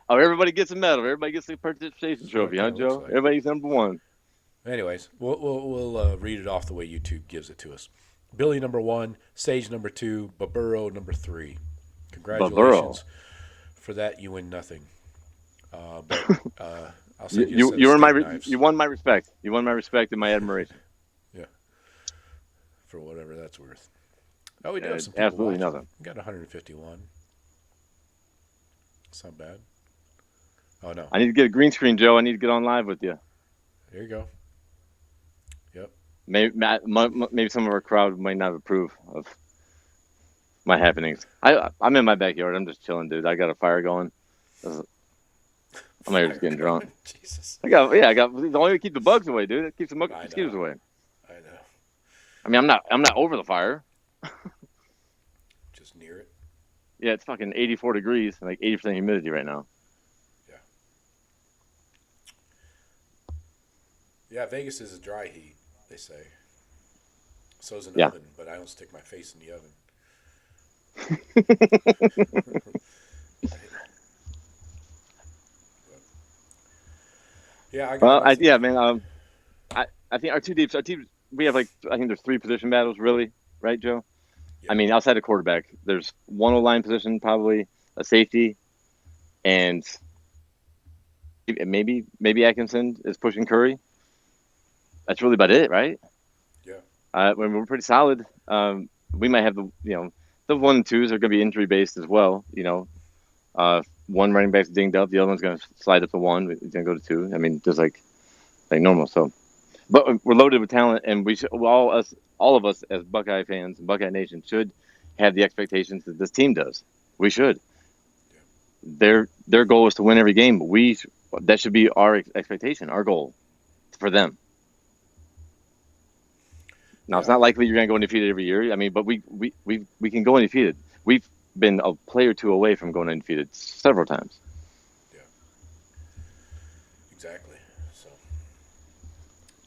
Oh, everybody gets a medal. Everybody gets a participation trophy, huh, Joe? Like. Everybody's number 1. Anyways, we'll read it off the way YouTube gives it to us. Billy number 1, Sage number 2, Baburo number 3. Congratulations for that. You win nothing. But I'll send you. You won my respect. You won my respect and my admiration. Yeah. For whatever that's worth. Oh, we do have some people absolutely watching. Nothing. We got 151. It's not bad. Oh no. I need to get a green screen, Joe. I need to get on live with you. There you go. Yep. Maybe some of our crowd might not approve of my happenings. I'm in my backyard. I'm just chilling, dude. I got a fire going. I'm out here just getting drunk. Jesus. I got the only way to keep the bugs away, dude. It keeps the mosquitoes away. I know. I mean, I'm not over the fire. Just near it. Yeah, it's fucking 84 degrees and like 80% humidity right now. Yeah. Yeah, Vegas is a dry heat, they say. So is an oven, but I don't stick my face in the oven. Yeah, man. I think our teams, we have I think there's 3 position battles, really, right, Joe? Yeah. I mean, outside of quarterback, there's one O-line position, probably a safety, and maybe Atkinson is pushing Curry. That's really about it, right? Yeah. When we're pretty solid, we might have the 1 and 2s are going to be injury based as well. One running back's dinged up, the other one's going to slide up to 1. He's going to go to 2. I mean, just like normal. So, but we're loaded with talent, and we should all of us as Buckeye fans and Buckeye Nation should have the expectations that this team does. We should. Yeah. Their goal is to win every game. That should be our expectation, our goal for them. Now, It's not likely you're going to go undefeated every year. I mean, but we can go undefeated. We've been a play or 2 away from going undefeated several times. Yeah. Exactly. So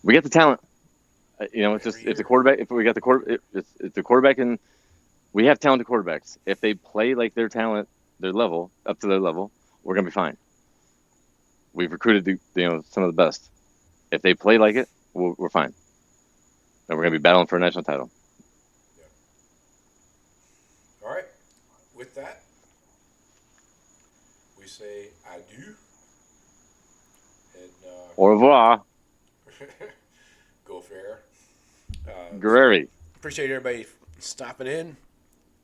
we got the talent. It's the quarterback. If we got the quarterback, it's the quarterback, and we have talented quarterbacks. If they play like their talent, their level, up to their level, we're going to be fine. We've recruited some of the best. If they play like it, we're fine. And we're going to be battling for a national title. Yeah. All right. With that, we say adieu. And, au revoir. Go fair. Guerreri. Appreciate everybody stopping in.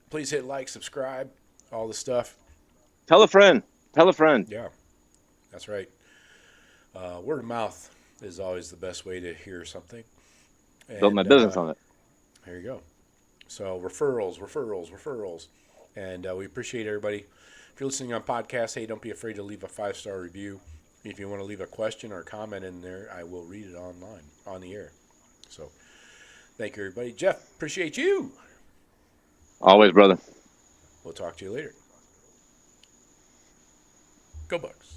Please hit like, subscribe, all the stuff. Tell a friend. Yeah, that's right. Word of mouth is always the best way to hear something. Built my business on it. There you go. So referrals. And we appreciate everybody. If you're listening on podcast, hey, don't be afraid to leave a 5-star review. If you want to leave a question or a comment in there, I will read it online, on the air. So thank you, everybody. Jeff, appreciate you. Always, brother. We'll talk to you later. Go Bucks.